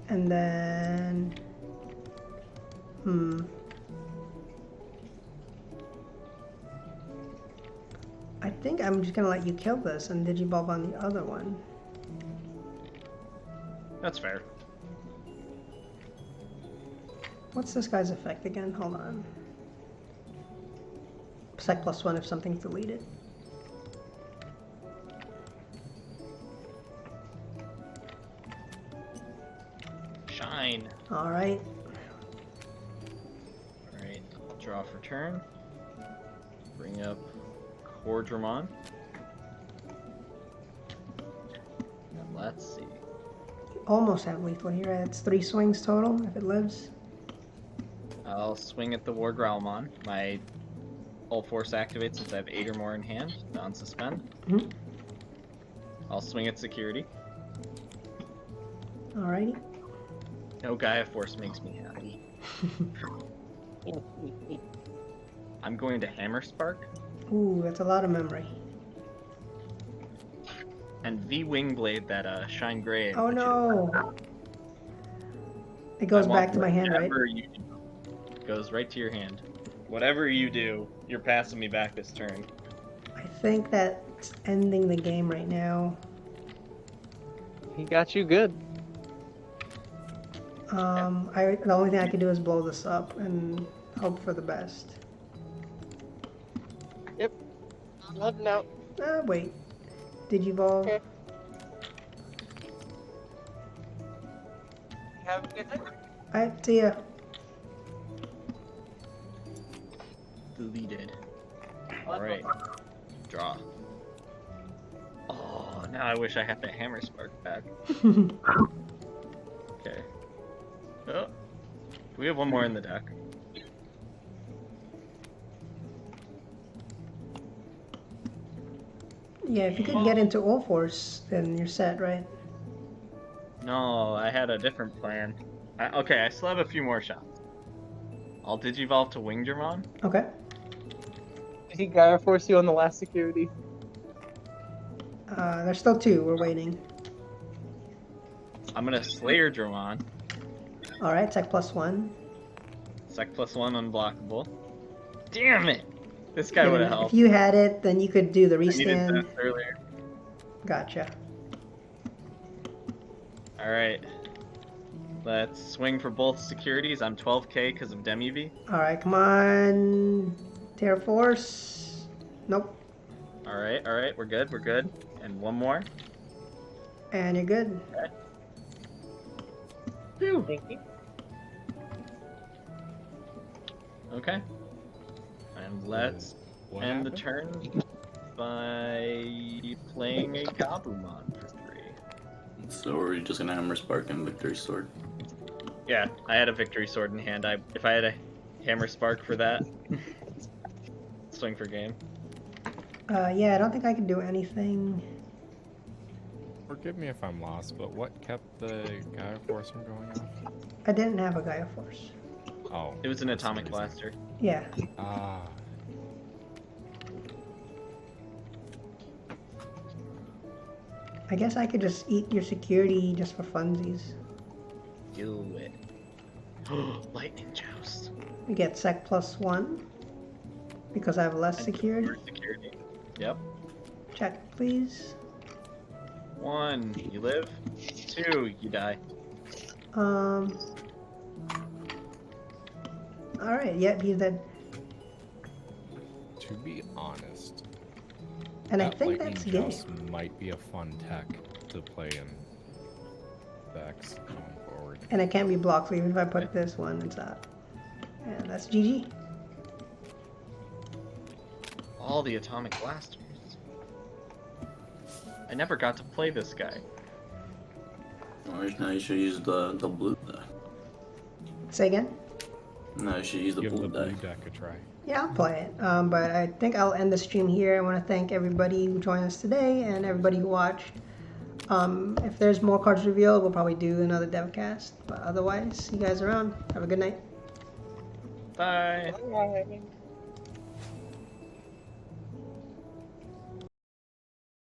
And then... I think I'm just gonna let you kill this and Digivolve on the other one.
That's fair.
What's this guy's effect again? Hold on. Sec +1 if something's deleted.
Shine.
Alright.
Alright, I'll draw for turn. Bring up Cordramon. And let's see.
almost have lethal here. It's 3 swings total if it lives.
I'll swing at the War Growlmon. My full force activates since I have 8 or more in hand. Non-suspend.
Mhm.
I'll swing at security.
Alrighty.
No Gaia Force makes me happy. I'm going to Hammer Spark.
Ooh, that's a lot of memory.
And V Wingblade that Shine Gray.
Oh no! It goes back to my hand, right?
Whatever you do, goes right to your hand. Whatever you do, you're passing me back this turn.
I think that's ending the game right now.
He got you good.
The only thing I could do is blow this up and hope for the best.
Yep. I'm heading out.
Wait. Did you evolve?
Okay. Have a good day.
Alright, see ya.
Deleted. Alright. Draw. Oh, now I wish I had the Hammer Spark back. Okay. Oh. We have one more in the deck.
Yeah, if you could get into All Force, then you're set, right?
No, I had a different plan. Okay, I still have a few more shots. I'll Digivolve to Wingdramon.
Okay.
Did he Gaia Force you on the last security?
There's still 2. We're waiting.
I'm gonna Slayer Dramon.
Alright, Tech +1.
Sec +1 unblockable. Damn it! This guy would have helped.
If you had it, then you could do the
I needed
restand.
that earlier.
Gotcha.
Alright. Let's swing for both securities. I'm 12k because of Demi-V.
Alright, come on. Terra Force. Nope.
Alright, we're good, we're good. And one more.
And you're good.
Okay. Phew.
Thank you.
Okay. And let's
What
end the
happened?
turn by playing a Gabumon for 3.
So are we just gonna Hammer Spark and Victory Sword?
Yeah, I had a Victory Sword in hand. If I had a Hammer Spark for that, swing for game.
Yeah, I don't think I can do anything.
Forgive me if I'm lost, but what kept the Gaia Force from going off?
I didn't have a Gaia Force.
Oh.
It was an
that's
Atomic
the
Blaster.
Yeah.
Ah.
I guess I could just eat your security just for funsies.
Do it. Lightning Joust.
We get Sec +1 because I have less security.
Security. Yep.
Check, please.
1, you live. 2, you die.
Alright, yep, he's dead.
To be honest,
And I
that
think
Lightning
that's game.
Joust might be a fun tech to play in decks going forward.
And it can't be blocked, so even if I put this one, it's up. And that's GG.
All the Atomic Blasters. I never got to play this guy.
Alright, now you should use the blue deck.
Say again?
No, you should use the
Give
blue
the blue
deck.
deck a try.
Yeah, I'll play it. But I think I'll end the stream here. I want to thank everybody who joined us today and everybody who watched. If there's more cards revealed, we'll probably do another DevCast. But otherwise, see you guys around. Have a good night.
Bye.
Bye.